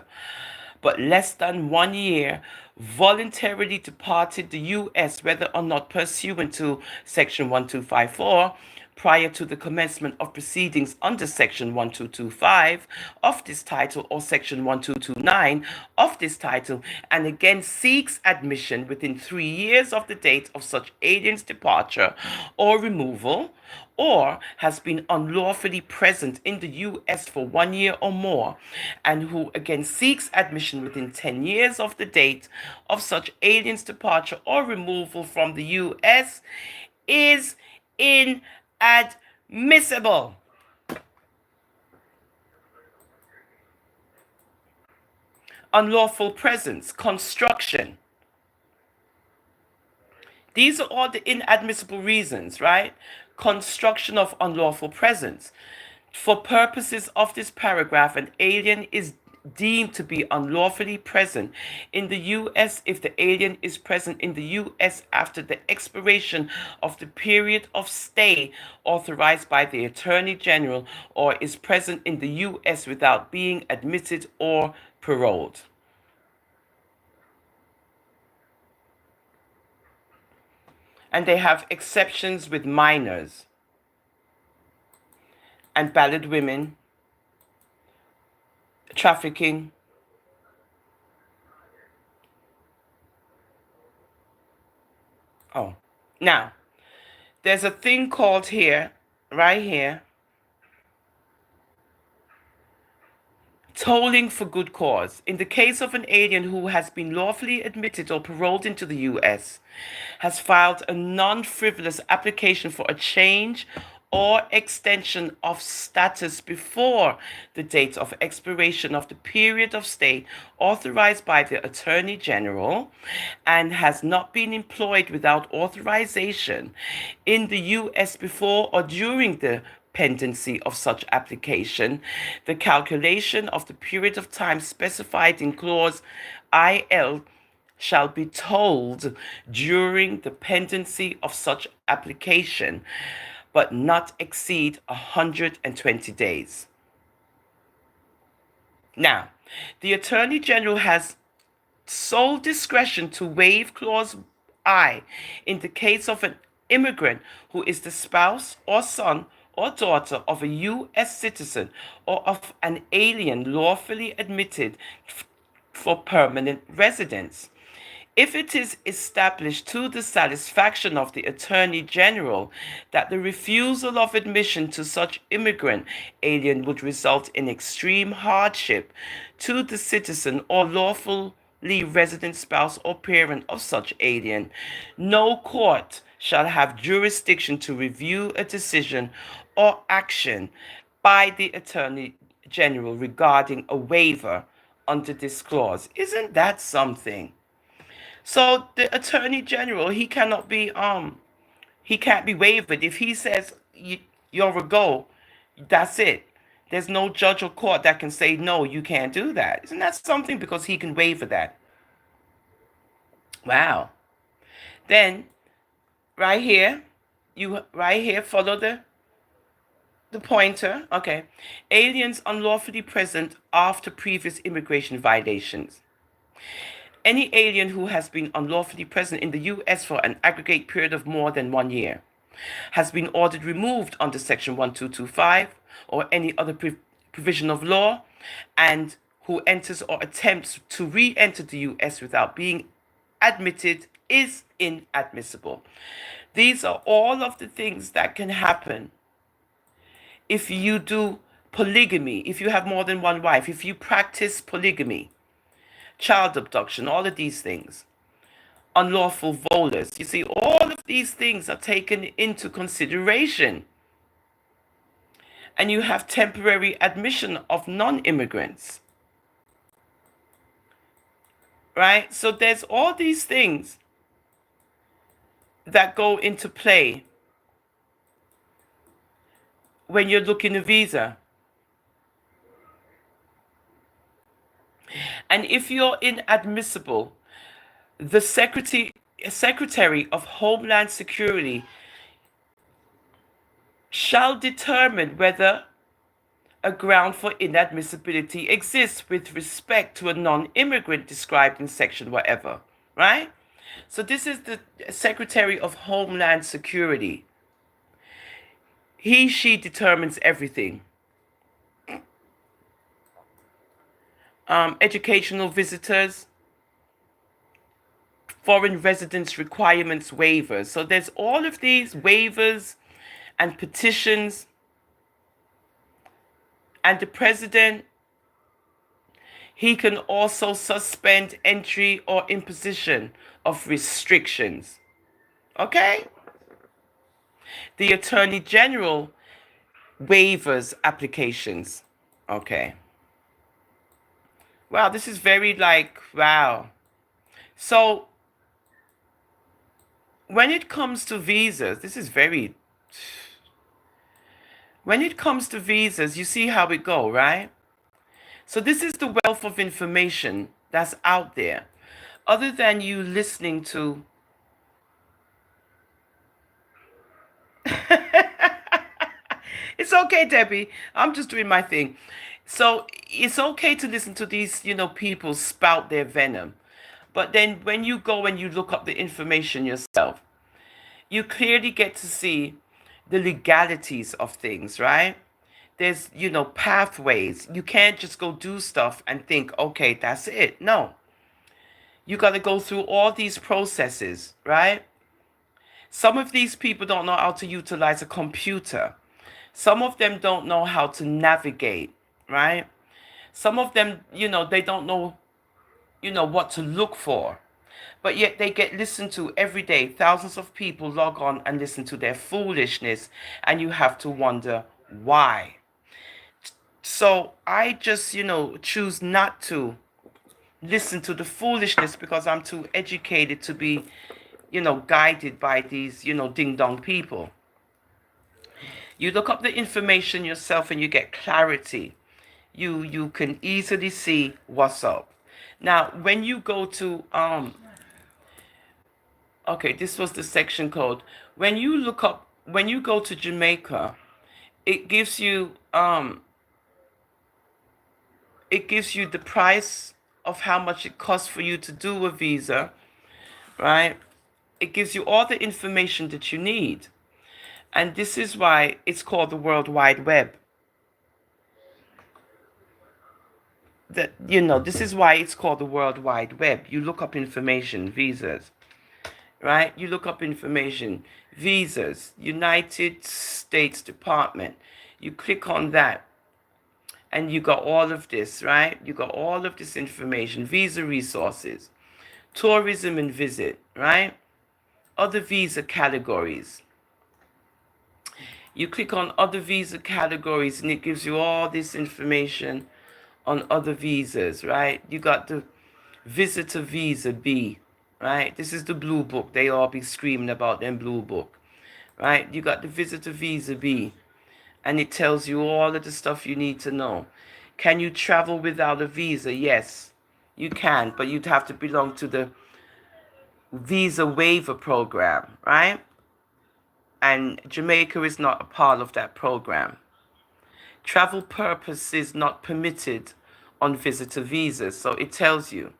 but less than 1 year, voluntarily departed the U.S., whether or not pursuant to Section 1254, prior to the commencement of proceedings under Section 1225 of this title or Section 1229 of this title, and again seeks admission within 3 years of the date of such alien's departure or removal, or has been unlawfully present in the U.S. for 1 year or more, and who again seeks admission within 10 years of the date of such alien's departure or removal from the U.S. is inadmissible. Unlawful presence, construction. These are all the inadmissible reasons, right? Construction of unlawful presence. For purposes of this paragraph, an alien is deemed to be unlawfully present in the U.S. if the alien is present in the U.S. after the expiration of the period of stay authorized by the Attorney General, or is present in the U.S. without being admitted or paroled. And they have exceptions with minors and ballad women, trafficking. Oh, now, there's a thing called here, right here, tolling for good cause. In the case of an alien who has been lawfully admitted or paroled into the U.S., has filed a non-frivolous application for a change or extension of status before the date of expiration of the period of stay authorized by the Attorney General, and has not been employed without authorization in the U.S. before or during the pendency of such application, the calculation of the period of time specified in clause IL shall be told during the pendency of such application, but not exceed 120 days. Now, the Attorney General has sole discretion to waive clause I in the case of an immigrant who is the spouse or son or daughter of a U.S. citizen or of an alien lawfully admitted for permanent residence. If it is established to the satisfaction of the Attorney General that the refusal of admission to such immigrant alien would result in extreme hardship to the citizen or lawfully resident spouse or parent of such alien, no court shall have jurisdiction to review a decision or action by the Attorney General regarding a waiver under this clause. Isn't that something? So the Attorney General, he can't be wavered. If he says you're a go, that's it. There's no judge or court that can say no, you can't do that. Isn't that something? Because he can waiver that. Wow. Then right here, follow the pointer. Okay. Aliens unlawfully present after previous immigration violations. Any alien who has been unlawfully present in the U.S. for an aggregate period of more than 1 year has been ordered removed under Section 1225 or any other provision of law, and who enters or attempts to re-enter the U.S. without being admitted is inadmissible. These are all of the things that can happen if you do polygamy, if you have more than one wife, if you practice polygamy, child abduction, all of these things, unlawful volors. You see, all of these things are taken into consideration. And you have temporary admission of non-immigrants. Right? So there's all these things that go into play when you're looking a visa. And if you're inadmissible, the Secretary of Homeland Security shall determine whether a ground for inadmissibility exists with respect to a non-immigrant described in section whatever, right? So this is the Secretary of Homeland Security. She determines everything. Educational visitors, foreign residence requirements waivers. So there's all of these waivers and petitions, and the president, he can also suspend entry or imposition of restrictions. Okay? The Attorney General waivers applications. Okay. Wow, this is very wow. So when it comes to visas, when it comes to visas, you see how it go, right? So this is the wealth of information that's out there. Other than you listening to it's okay, Debbie. I'm just doing my thing. So it's okay to listen to these, people spout their venom. But then when you go and you look up the information yourself, you clearly get to see the legalities of things, right? There's, pathways. You can't just go do stuff and think, okay, that's it. No. You got to go through all these processes, right? Some of these people don't know how to utilize a computer. Some of them don't know how to navigate, right? Some of them, they don't know, what to look for. But yet they get listened to every day. Thousands of people log on and listen to their foolishness, and you have to wonder why. So I just, choose not to listen to the foolishness because I'm too educated to be, guided by these, ding dong people. You look up the information yourself and you get clarity. You can easily see what's up. Now, when you go to okay, this was the section code. When you go to Jamaica, it gives you the price of how much it costs for you to do a visa, right? It gives you all the information that you need. And this is why it's called the World Wide Web. This is why it's called the World Wide Web. You look up information, visas, right? You look up information, visas, United States Department. You click on that and you got all of this, right? You got all of this information, visa resources, tourism and visit, right? Other visa categories. You click on other visa categories and it gives you all this information on other visas, right? You got the visitor visa B, right? This is the blue book. They all be screaming about them blue book, right? You got the visitor visa B, and it tells you all of the stuff you need to know. Can you travel without a visa? Yes, you can, but you'd have to belong to the visa waiver program, right? And Jamaica is not a part of that program. Travel purpose is not permitted on visitor visas. So it tells you.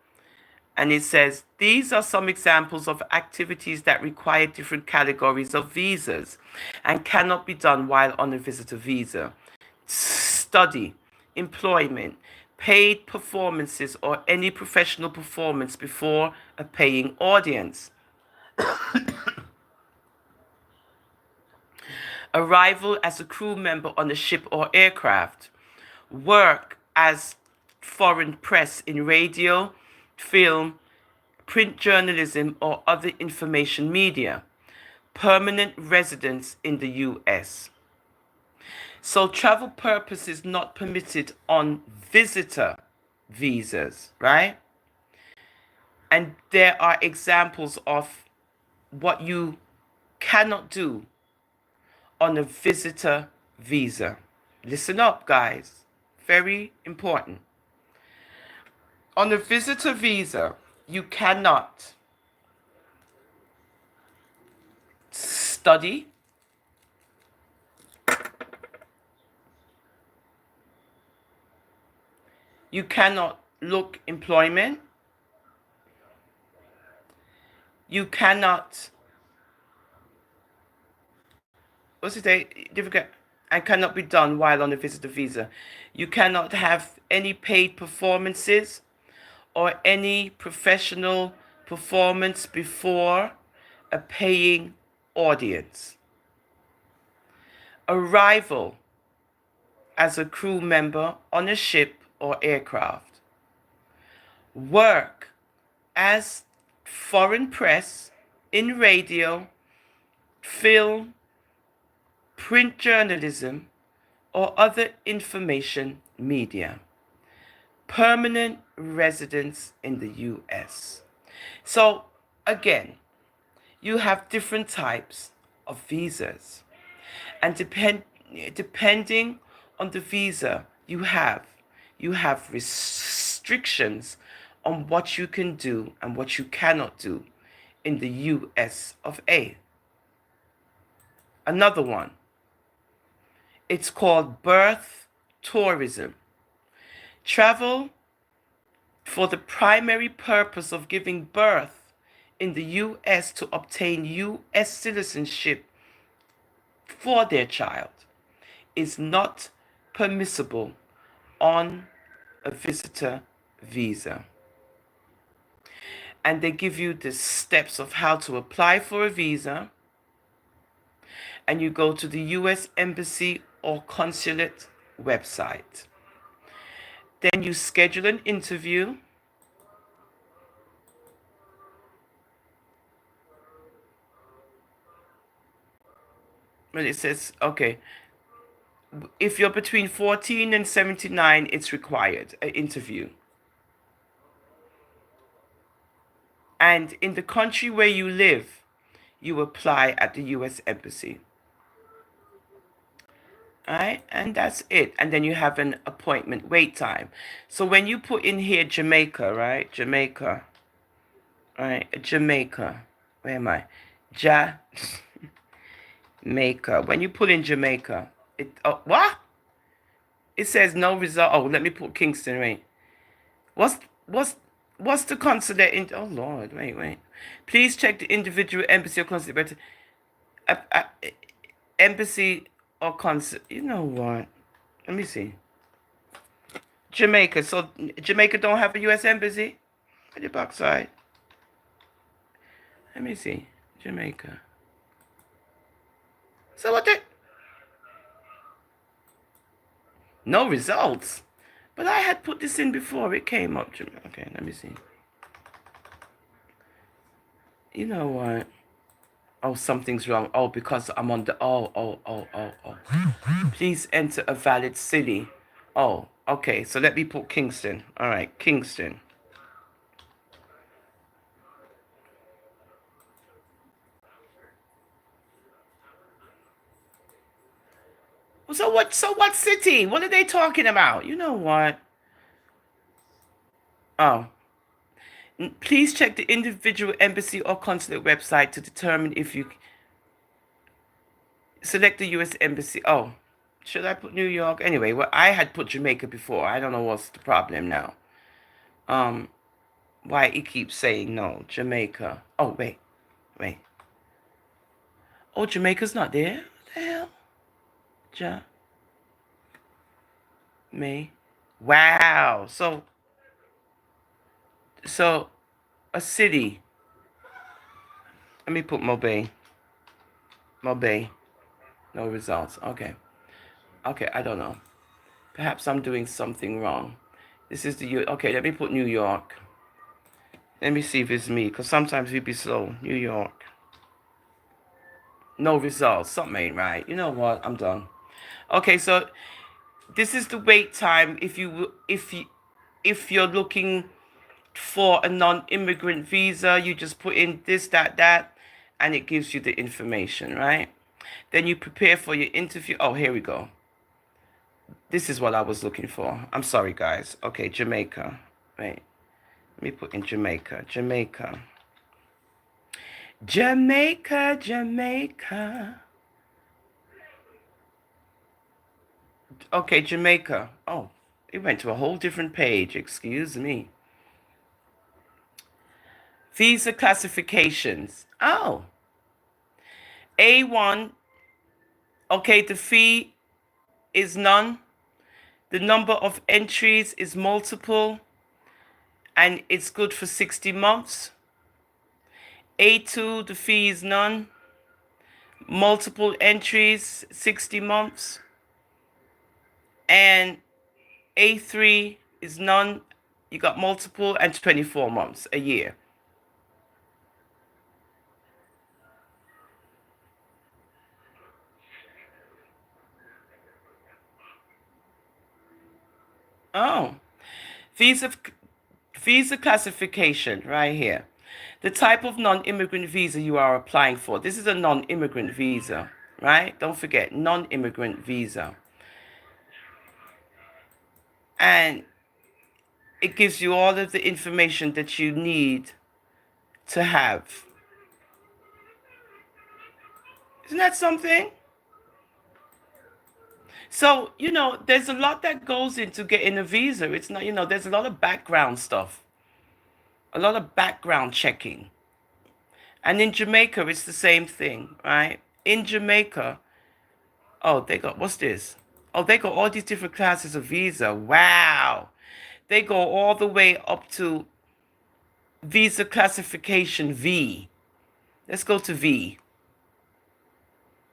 And it says, these are some examples of activities that require different categories of visas and cannot be done while on a visitor visa. Study, employment, paid performances, or any professional performance before a paying audience. Arrival as a crew member on a ship or aircraft. Work as foreign press in radio, film, print journalism, or other information media. Permanent residence in the U.S. So travel purpose is not permitted on visitor visas, right? And there are examples of what you cannot do on a visitor visa. Listen up, guys. Very important. On a visitor visa, you cannot study, you cannot look employment, you cannot, what's it say? Difficult, and cannot be done while on a visitor visa. You cannot have any paid performances or any professional performance before a paying audience. Arrival as a crew member on a ship or aircraft. Work as foreign press in radio, film, print journalism, or other information media. Permanent residence in the U.S. So, again, you have different types of visas. And depending on the visa you have restrictions on what you can do and what you cannot do in the U.S. of A. Another one, it's called birth tourism. Travel for the primary purpose of giving birth in the U.S. to obtain U.S. citizenship for their child is not permissible on a visitor visa. And they give you the steps of how to apply for a visa. And you go to the U.S. Embassy or Consulate website. Then you schedule an interview. Well, it says, okay, if you're between 14 and 79, it's required, an interview. And in the country where you live, you apply at the U.S. Embassy. All right, and that's it. And then you have an appointment wait time. So when you put in here Jamaica, right? Jamaica. All right, Jamaica. Where am I? Jamaica. When you put in Jamaica, what? It says no result. Oh, let me put Kingston. Wait. What's the consulate in? Oh Lord, wait. Please check the individual embassy or consulate. Embassy or consulate. You know what? Let me see. Jamaica. So Jamaica don't have a U.S. embassy at the backside. Let me see. Jamaica. So what the? No results. But I had put this in before it came up. Okay, let me see. You know what? Oh, something's wrong. Oh, because I'm on the... Oh. Please enter a valid city. Oh, okay. So let me put Kingston. All right, Kingston. So what city? What are they talking about? You know what? Oh. Please check the individual embassy or consulate website to determine if you select the U.S. embassy. Oh, should I put New York? Anyway, well, I had put Jamaica before. I don't know what's the problem now. Why it keeps saying no, Jamaica. Oh, wait. Oh, Jamaica's not there? What the hell? Wow. So a city. Let me put Mobay. No results. Okay, I don't know. Perhaps I'm doing something wrong. This is the... Okay, let me put New York. Let me see if it's me, because sometimes we be slow. New York. No results. Something ain't right. You know what? I'm done. Okay, so this is the wait time if you're looking for a non-immigrant visa. You just put in this, that, and it gives you the information, right? Then you prepare for your interview. Oh, here we go. This is what I was looking for. I'm sorry, guys. Okay, Jamaica. Wait, let me put in Jamaica. Jamaica. Jamaica, Jamaica. Okay, Jamaica. Oh, it went to a whole different page. Excuse me. Visa classifications. Oh, A1. Okay, the fee is none. The number of entries is multiple, and it's good for 60 months. A2, the fee is none. Multiple entries, 60 months. And A3 is none. You got multiple and 24 months, a year. Oh, visa visa classification right here. The type of non-immigrant visa you are applying for. This is a non-immigrant visa, right? Don't forget, non-immigrant visa. And it gives you all of the information that you need to have. Isn't that something? So, there's a lot that goes into getting a visa. It's not, there's a lot of background stuff, a lot of background checking. And in Jamaica, it's the same thing, right? In Jamaica, oh, they got, what's this? Oh, they got all these different classes of visa. Wow. They go all the way up to visa classification V. Let's go to V.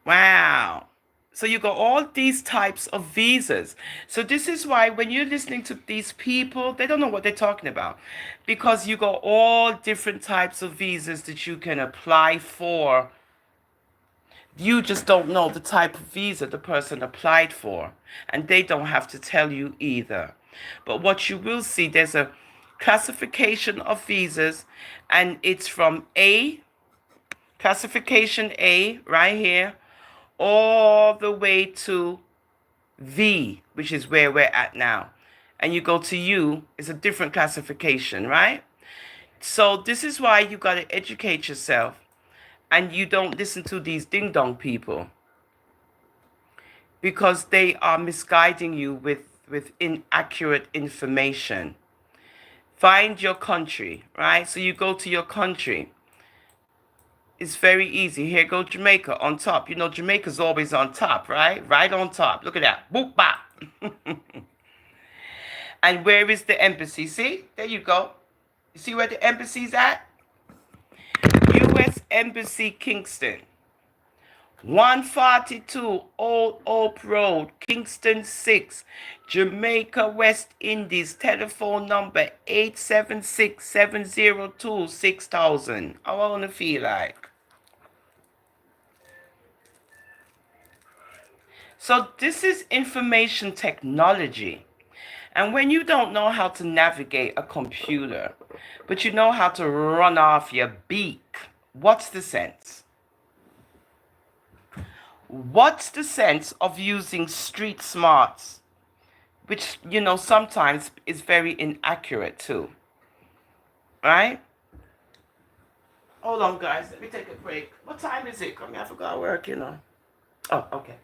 Wow. So you got all these types of visas. So this is why when you're listening to these people, they don't know what they're talking about. Because you got all different types of visas that you can apply for. You just don't know the type of visa the person applied for. And they don't have to tell you either. But what you will see, there's a classification of visas, and it's from A, classification A, right here, all the way to V, which is where we're at now. And you go to U, it's a different classification, right? So this is why you got to educate yourself, and you don't listen to these ding-dong people, because they are misguiding you with inaccurate information. Find your country, right? So you go to your country. It's very easy. Here go Jamaica on top. Jamaica's always on top, right? Right on top. Look at that. Boop, bop. And where is the embassy? See? There you go. You see where the embassy's at? U.S. Embassy, Kingston. 142 Old Oak Road, Kingston 6, Jamaica, West Indies. Telephone number 876-702-6000. I want to feel like. So this is information technology. And when you don't know how to navigate a computer, but you know how to run off your beak, what's the sense? What's the sense of using street smarts, which, sometimes is very inaccurate too, right? Hold on, guys. Let me take a break. What time is it? I forgot work. Oh, okay.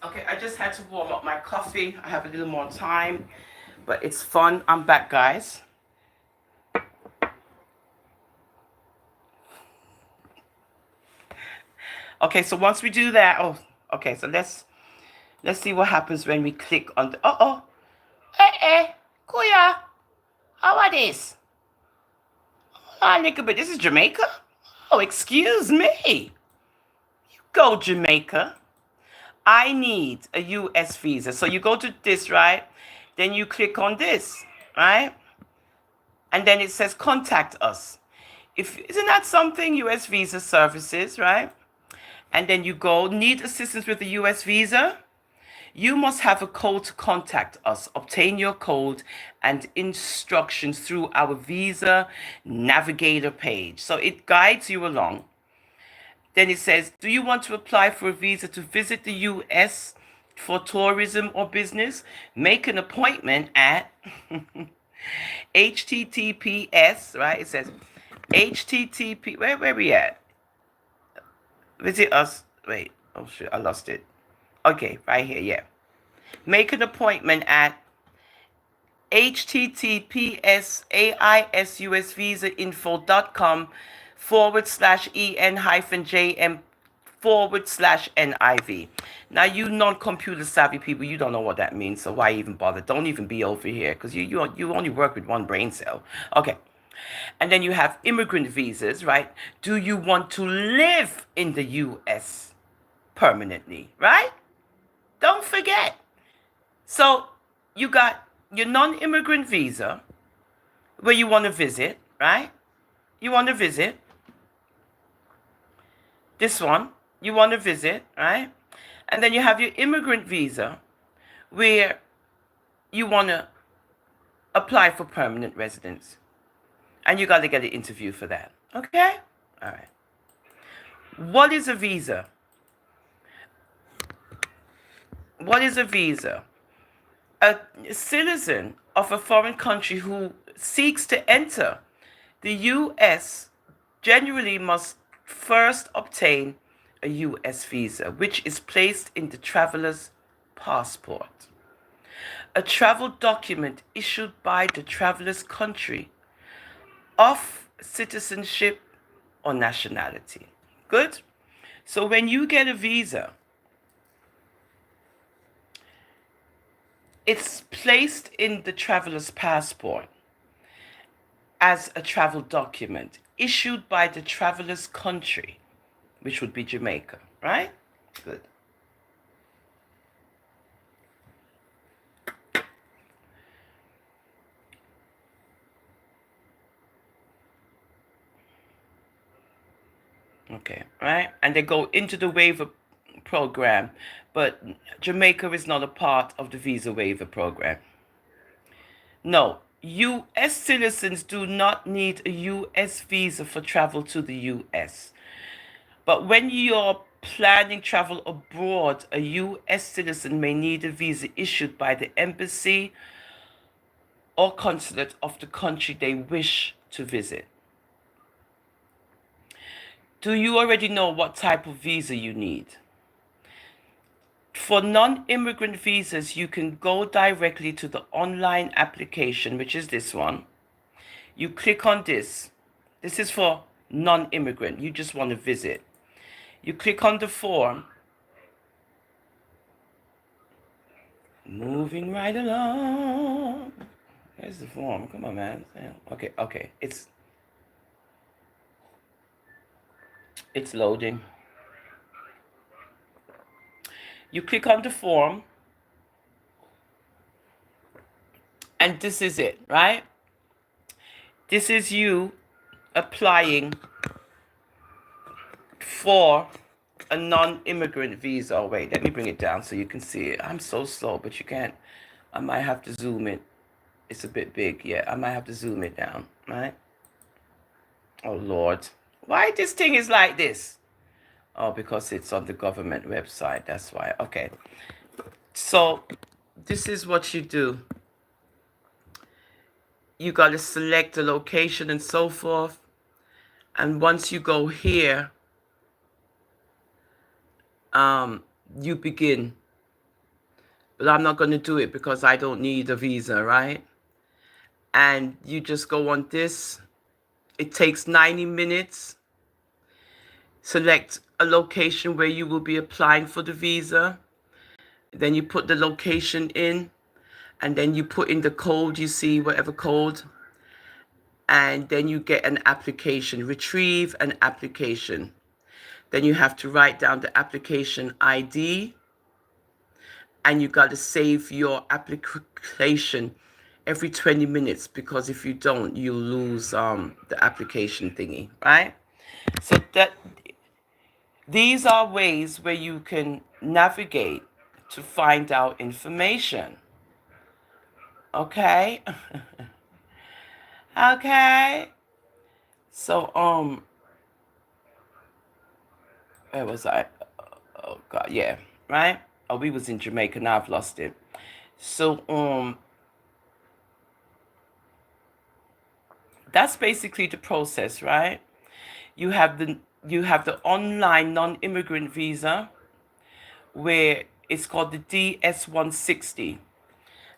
Okay, I just had to warm up my coffee. I have a little more time, but it's fun. I'm back, guys. Okay, so once we do that, oh, okay, so let's see what happens when we click on the. Oh, Kuya, how are this? Ah, nigga, but this is Jamaica. Oh, excuse me. Go Jamaica. I need a U.S. visa. So you go to this, right? Then you click on this, right? And then it says contact us. If isn't that something? U.S. visa services, right? And then you go need assistance with the U.S. visa. You must have a code to contact us. Obtain your code and instructions through our visa navigator page. So it guides you along. Then it says, do you want to apply for a visa to visit the U.S. for tourism or business? Make an appointment at HTTPS, right? It says HTTP. Where we at? Visit us. Wait. Oh, shit. I lost it. Okay. Right here. Yeah. Make an appointment at https aisusvisainfo.com/en-jm/NIV. Now, you non-computer savvy people, you don't know what that means, so why even bother? Don't even be over here, because you only work with one brain cell. Okay. And then you have immigrant visas, right? Do you want to live in the U.S. permanently, right? Don't forget. So you got your non-immigrant visa where you want to visit, right? You want to visit. This one, you want to visit, right? And then you have your immigrant visa where you want to apply for permanent residence. And you got to get an interview for that. Okay? All right. What is a visa? What is a visa? A citizen of a foreign country who seeks to enter the U.S. generally must first obtain a U.S. visa, which is placed in the traveler's passport. A travel document issued by the traveler's country of citizenship or nationality. Good? So when you get a visa, it's placed in the traveler's passport as a travel document issued by the traveler's country, which would be Jamaica, right? Good. Okay, right? And they go into the waiver program, but Jamaica is not a part of the visa waiver program. No, U.S. citizens do not need a U.S. visa for travel to the U.S. But when you're planning travel abroad, a U.S. citizen may need a visa issued by the embassy or consulate of the country they wish to visit. Do you already know what type of visa you need? For non-immigrant visas, you can go directly to the online application, which is this one. You click on this. This is for non-immigrant. You just want to visit. You click on the form. Moving right along. There's the form. Come on, man. Okay. It's loading. You click on the form. And this is it, right? This is you applying for a non-immigrant visa. Oh, wait, let me bring it down so you can see it. I'm so slow, but you can't. I might have to zoom it. It's a bit big. Yeah, I might have to zoom it down, right? Oh, Lord. Why this thing is like this? Oh, because it's on the government website. That's why. Okay. So this is what you do. You got to select the location and so forth. And once you go here, you begin Well, I'm not going to do it because I don't need a visa, right? And you just go on this. It takes 90 minutes. Select a location where you will be applying for the visa. Then you put the location in, and then you put in the code you see, whatever code, and then you get an application. Retrieve an application. Then you have to write down the application ID, and you got to save your application every 20 minutes, because if you don't, you lose the application thingy, right? So that these are ways where you can navigate to find out information. Okay? Okay. So where was I? Oh god, yeah, right? Oh, we was in Jamaica, now I've lost it. So that's basically the process, right? You have the online non-immigrant visa, where it's called the DS-160,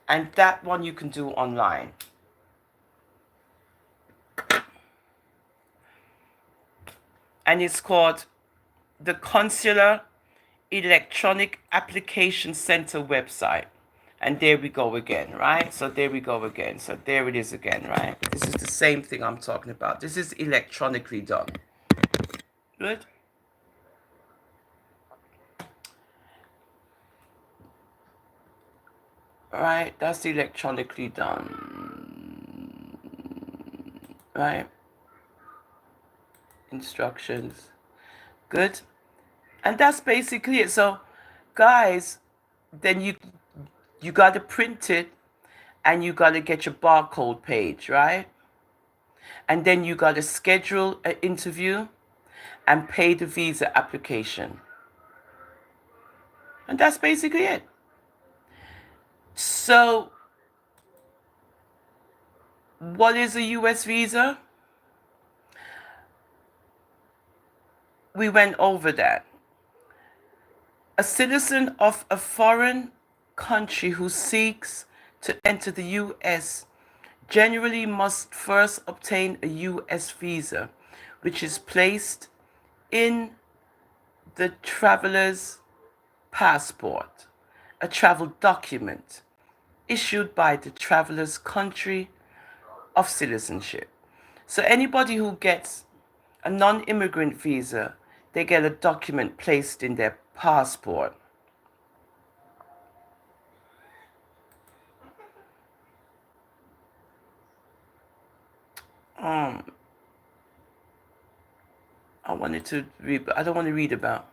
and that one you can do online. And it's called the Consular Electronic Application Center website. And there we go again, right? So there we go again. So there it is again, right? This is the same thing I'm talking about. This is electronically done. Good. Right, that's electronically done. Right. Instructions. Good. And that's basically it. So, guys, then you got to print it, and you got to get your barcode page, right? And then you got to schedule an interview and pay the visa application. And that's basically it. So, what is a U.S. visa? We went over that. A citizen of a foreign country who seeks to enter the U.S. generally must first obtain a U.S. visa, which is placed in the traveler's passport, a travel document issued by the traveler's country of citizenship. So anybody who gets a non-immigrant visa, they get a document placed in their passport. I wanted to read, but I don't want to read about.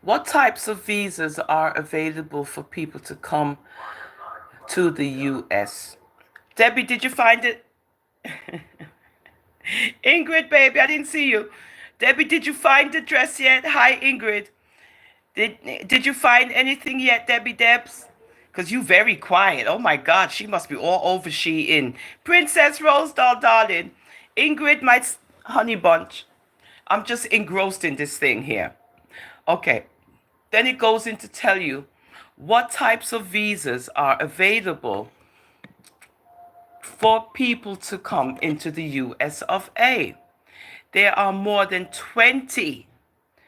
What types of visas are available for people to come to the U.S.? Debbie, did you find it? Ingrid, baby, I didn't see you. Debbie, did you find the dress yet? Hi, Ingrid. Did you find anything yet, Debbie Debs? Because you very quiet. Oh, my God, she must be all over Shein. Princess Rose Doll, darling. Ingrid, my honey bunch. I'm just engrossed in this thing here. Okay. Then it goes in to tell you what types of visas are available for people to come into the US of A. There are more than 20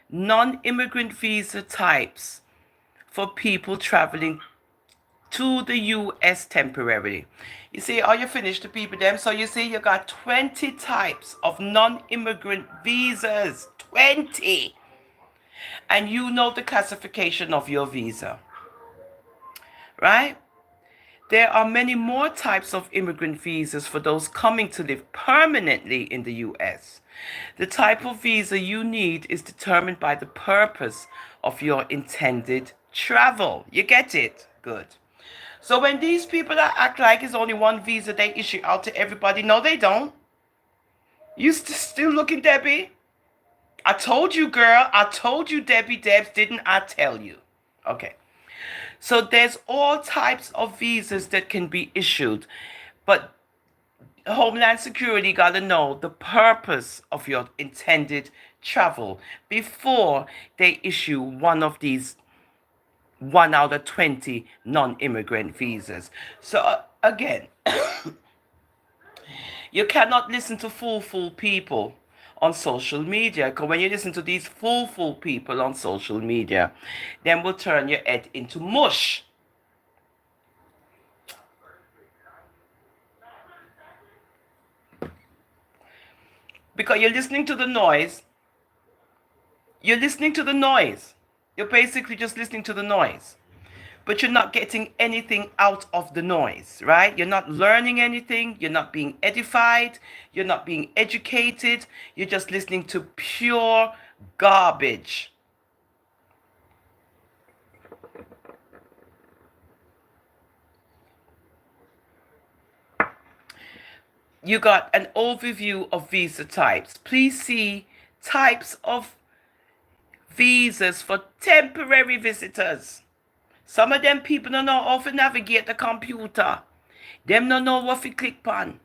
non-immigrant visa types for people traveling to the US temporarily. You see, are you finished, the people them? So you see, you got 20 types of non-immigrant visas. 20. And you know the classification of your visa, right? There are many more types of immigrant visas for those coming to live permanently in the U.S. The type of visa you need is determined by the purpose of your intended travel. You get it? Good. So when these people that act like it's only one visa they issue out to everybody, no, they don't. You still looking, Debbie? I told you, girl. I told you, Debbie Debs. Didn't I tell you? Okay. So there's all types of visas that can be issued, but Homeland Security got to know the purpose of your intended travel before they issue one of these 1 out of 20 non-immigrant visas. So again, you cannot listen to fool people on social media, because when you listen to these fool people on social media, then will turn your head into mush. Because you're listening to the noise. You're listening to the noise. You're basically just listening to the noise. But you're not getting anything out of the noise, right? You're not learning anything. You're not being edified. You're not being educated. You're just listening to pure garbage. You got an overview of visa types. Please see types of visas for temporary visitors. Some of them people don't know how to navigate the computer. Them don't know what to click on.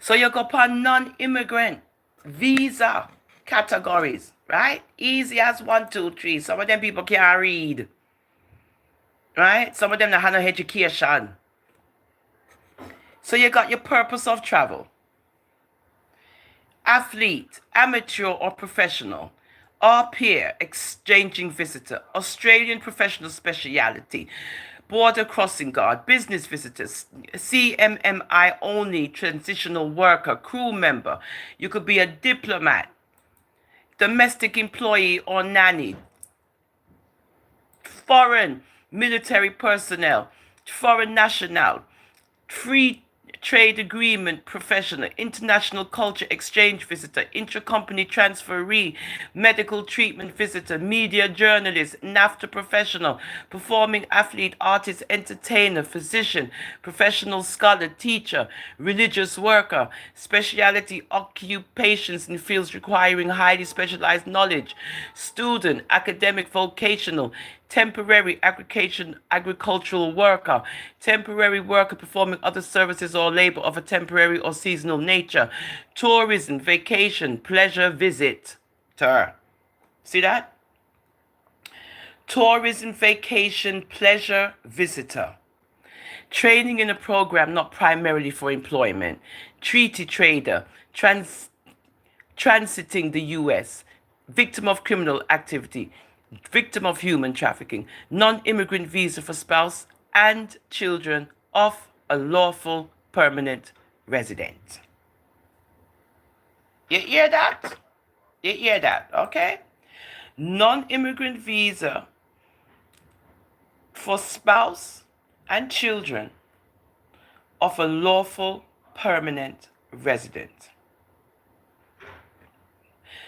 So you go upon non-immigrant visa categories, right? Easy as 1, 2, 3. Some of them people can't read, right? Some of them don't have no education. So you got your purpose of travel. Athlete, amateur or professional. Au pair, exchanging visitor. Australian professional speciality. Border crossing guard, business visitors, CMMI only, transitional worker, crew member. You could be a diplomat, domestic employee or nanny, foreign military personnel, foreign national, free trade agreement professional, international culture exchange visitor, intercompany transferee, medical treatment visitor, media journalist, NAFTA professional, performing athlete, artist, entertainer, physician, professional scholar, teacher, religious worker, specialty occupations in fields requiring highly specialized knowledge, student, academic, vocational, temporary agricultural worker, temporary worker performing other services or labor of a temporary or seasonal nature, tourism, vacation, pleasure visitor. See that? Tourism, vacation, pleasure visitor. Training in a program not primarily for employment. Treaty trader, transiting the U.S., victim of criminal activity, victim of human trafficking, non-immigrant visa for spouse and children of a lawful permanent resident. You hear that? You hear that, okay? Non-immigrant visa for spouse and children of a lawful permanent resident.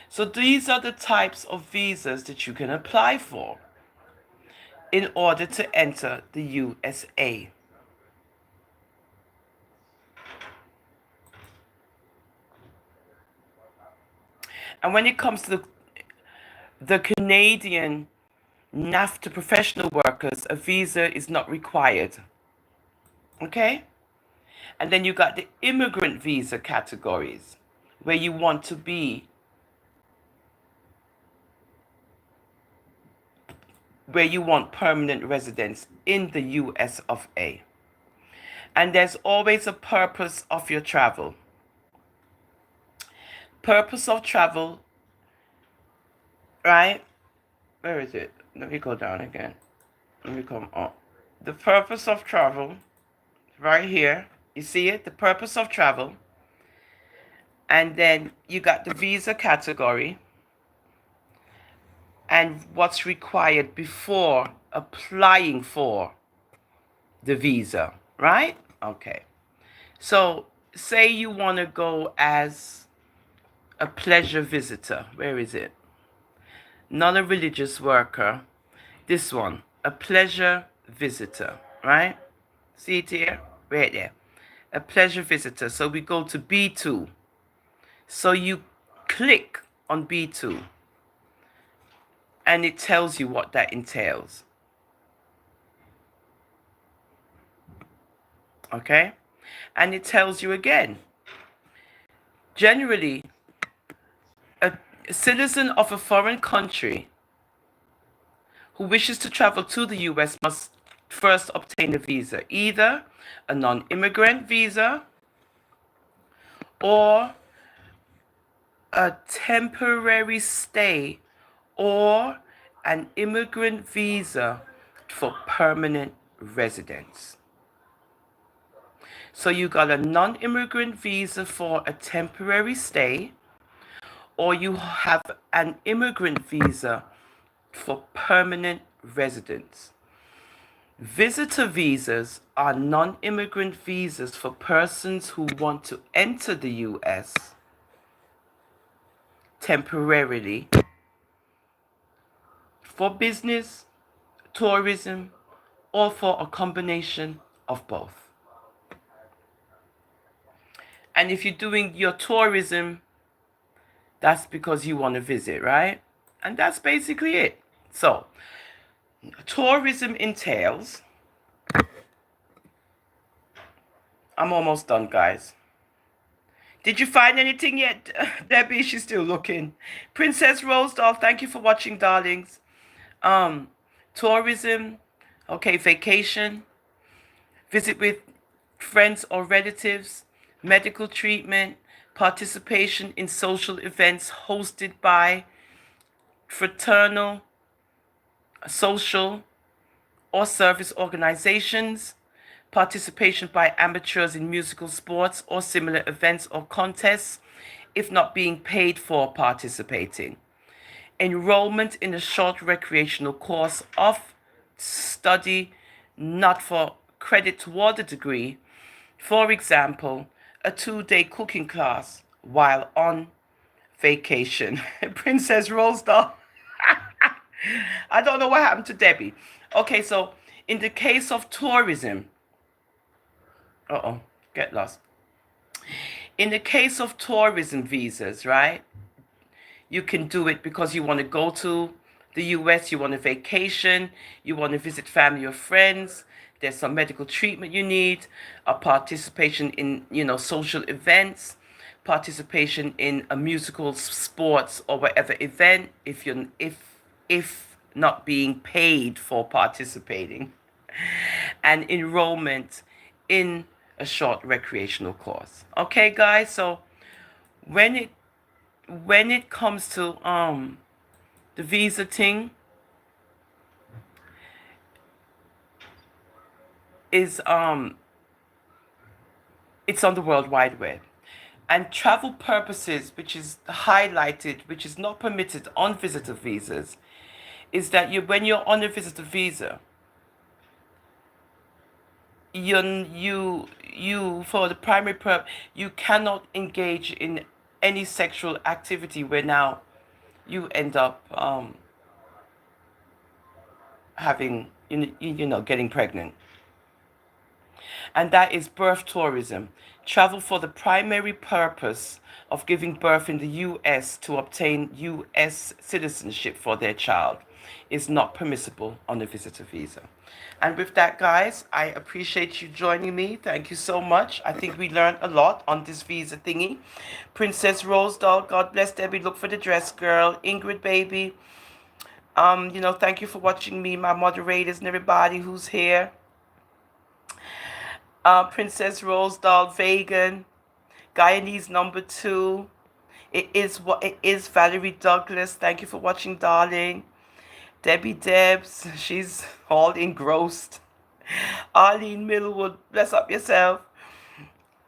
So these are the types of visas that you can apply for in order to enter the USA. And when it comes to the Canadian NAFTA professional workers, a visa is not required. Okay? And then you got the immigrant visa categories, where you want to be, where you want permanent residence in the US of A. And there's always a purpose of your travel. Purpose of travel, right? Where is it? Let me go down again. Let me come up. The purpose of travel, right here. You see it? The purpose of travel. And then you got the visa category and what's required before applying for the visa, right? Okay. So say you want to go as a pleasure visitor. Where is it? Not a religious worker. This one, a pleasure visitor, right? See it here? Right there. A pleasure visitor. So we go to B2. So you click on B2 and it tells you what that entails. Okay? And it tells you again, generally, a citizen of a foreign country who wishes to travel to the US must first obtain a visa, either a non-immigrant visa or a temporary stay or an immigrant visa for permanent residence. So you got a non-immigrant visa for a temporary stay, or you have an immigrant visa for permanent residence. Visitor visas are non-immigrant visas for persons who want to enter the US temporarily for business, tourism, or for a combination of both. And if you're doing your tourism, that's because you want to visit, right? And that's basically it. So, tourism entails, I'm almost done, guys. Did you find anything yet? Debbie, she's still looking. Princess Rosedal, thank you for watching, darlings. Tourism, okay, vacation, visit with friends or relatives, medical treatment, participation in social events hosted by fraternal, social, or service organizations, participation by amateurs in musical sports or similar events or contests, if not being paid for participating. Enrollment in a short recreational course of study, not for credit toward a degree. For example, a 2-day cooking class while on vacation. Princess Rosedal. I don't know what happened to Debbie. Okay, so in the case of tourism, get lost. In the case of tourism visas, right? You can do it because you want to go to the US, you want to vacation, you want to visit family or friends, there's some medical treatment you need, a participation in, social events, participation in a musical, sports, or whatever event, if not being paid for participating, and enrollment in a short recreational course. Okay, guys, so when it comes to the visa thing, is it's on the World Wide Web. And travel purposes, which is highlighted, which is not permitted on visitor visas, is that when you're on a visitor visa, you for the primary purpose, you cannot engage in any sexual activity where now you end up having getting pregnant. And that is birth tourism. Travel for the primary purpose of giving birth in the U.S. to obtain U.S. citizenship for their child is not permissible on a visitor visa. And with that, guys, I appreciate you joining me. Thank you so much. I think we learned a lot on this visa thingy. Princess Rosedal, God bless Debbie. Look for the dress, girl. Ingrid, baby. Thank you for watching me, my moderators, and everybody who's here. Princess Rosedal, vegan. Guyanese number 2. It is Valerie Douglas. Thank you for watching, darling. Debbie Debs, she's all engrossed. Arlene Millwood, bless up yourself.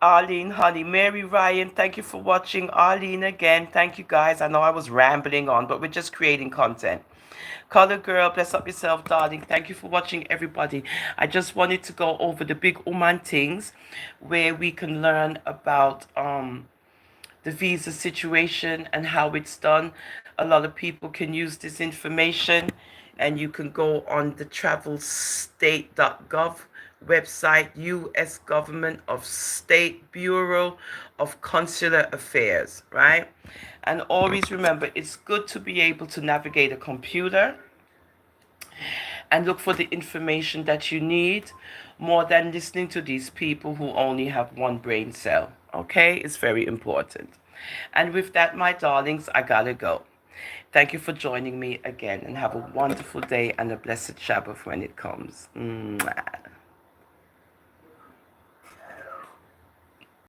Arlene, honey. Mary Ryan, thank you for watching. Arlene again, thank you, guys. I know I was rambling on, but we're just creating content. Color Girl, bless up yourself, darling. Thank you for watching, everybody. I just wanted to go over the Big Ooman Tings, where we can learn about the visa situation and how it's done. A lot of people can use this information, and you can go on the travelstate.gov website, U.S. Government of State Bureau of Consular Affairs, right? And always remember, it's good to be able to navigate a computer and look for the information that you need more than listening to these people who only have one brain cell. Okay? It's very important. And with that, my darlings, I gotta go. Thank you for joining me again, and have a wonderful day and a blessed Shabbat when it comes. Mwah.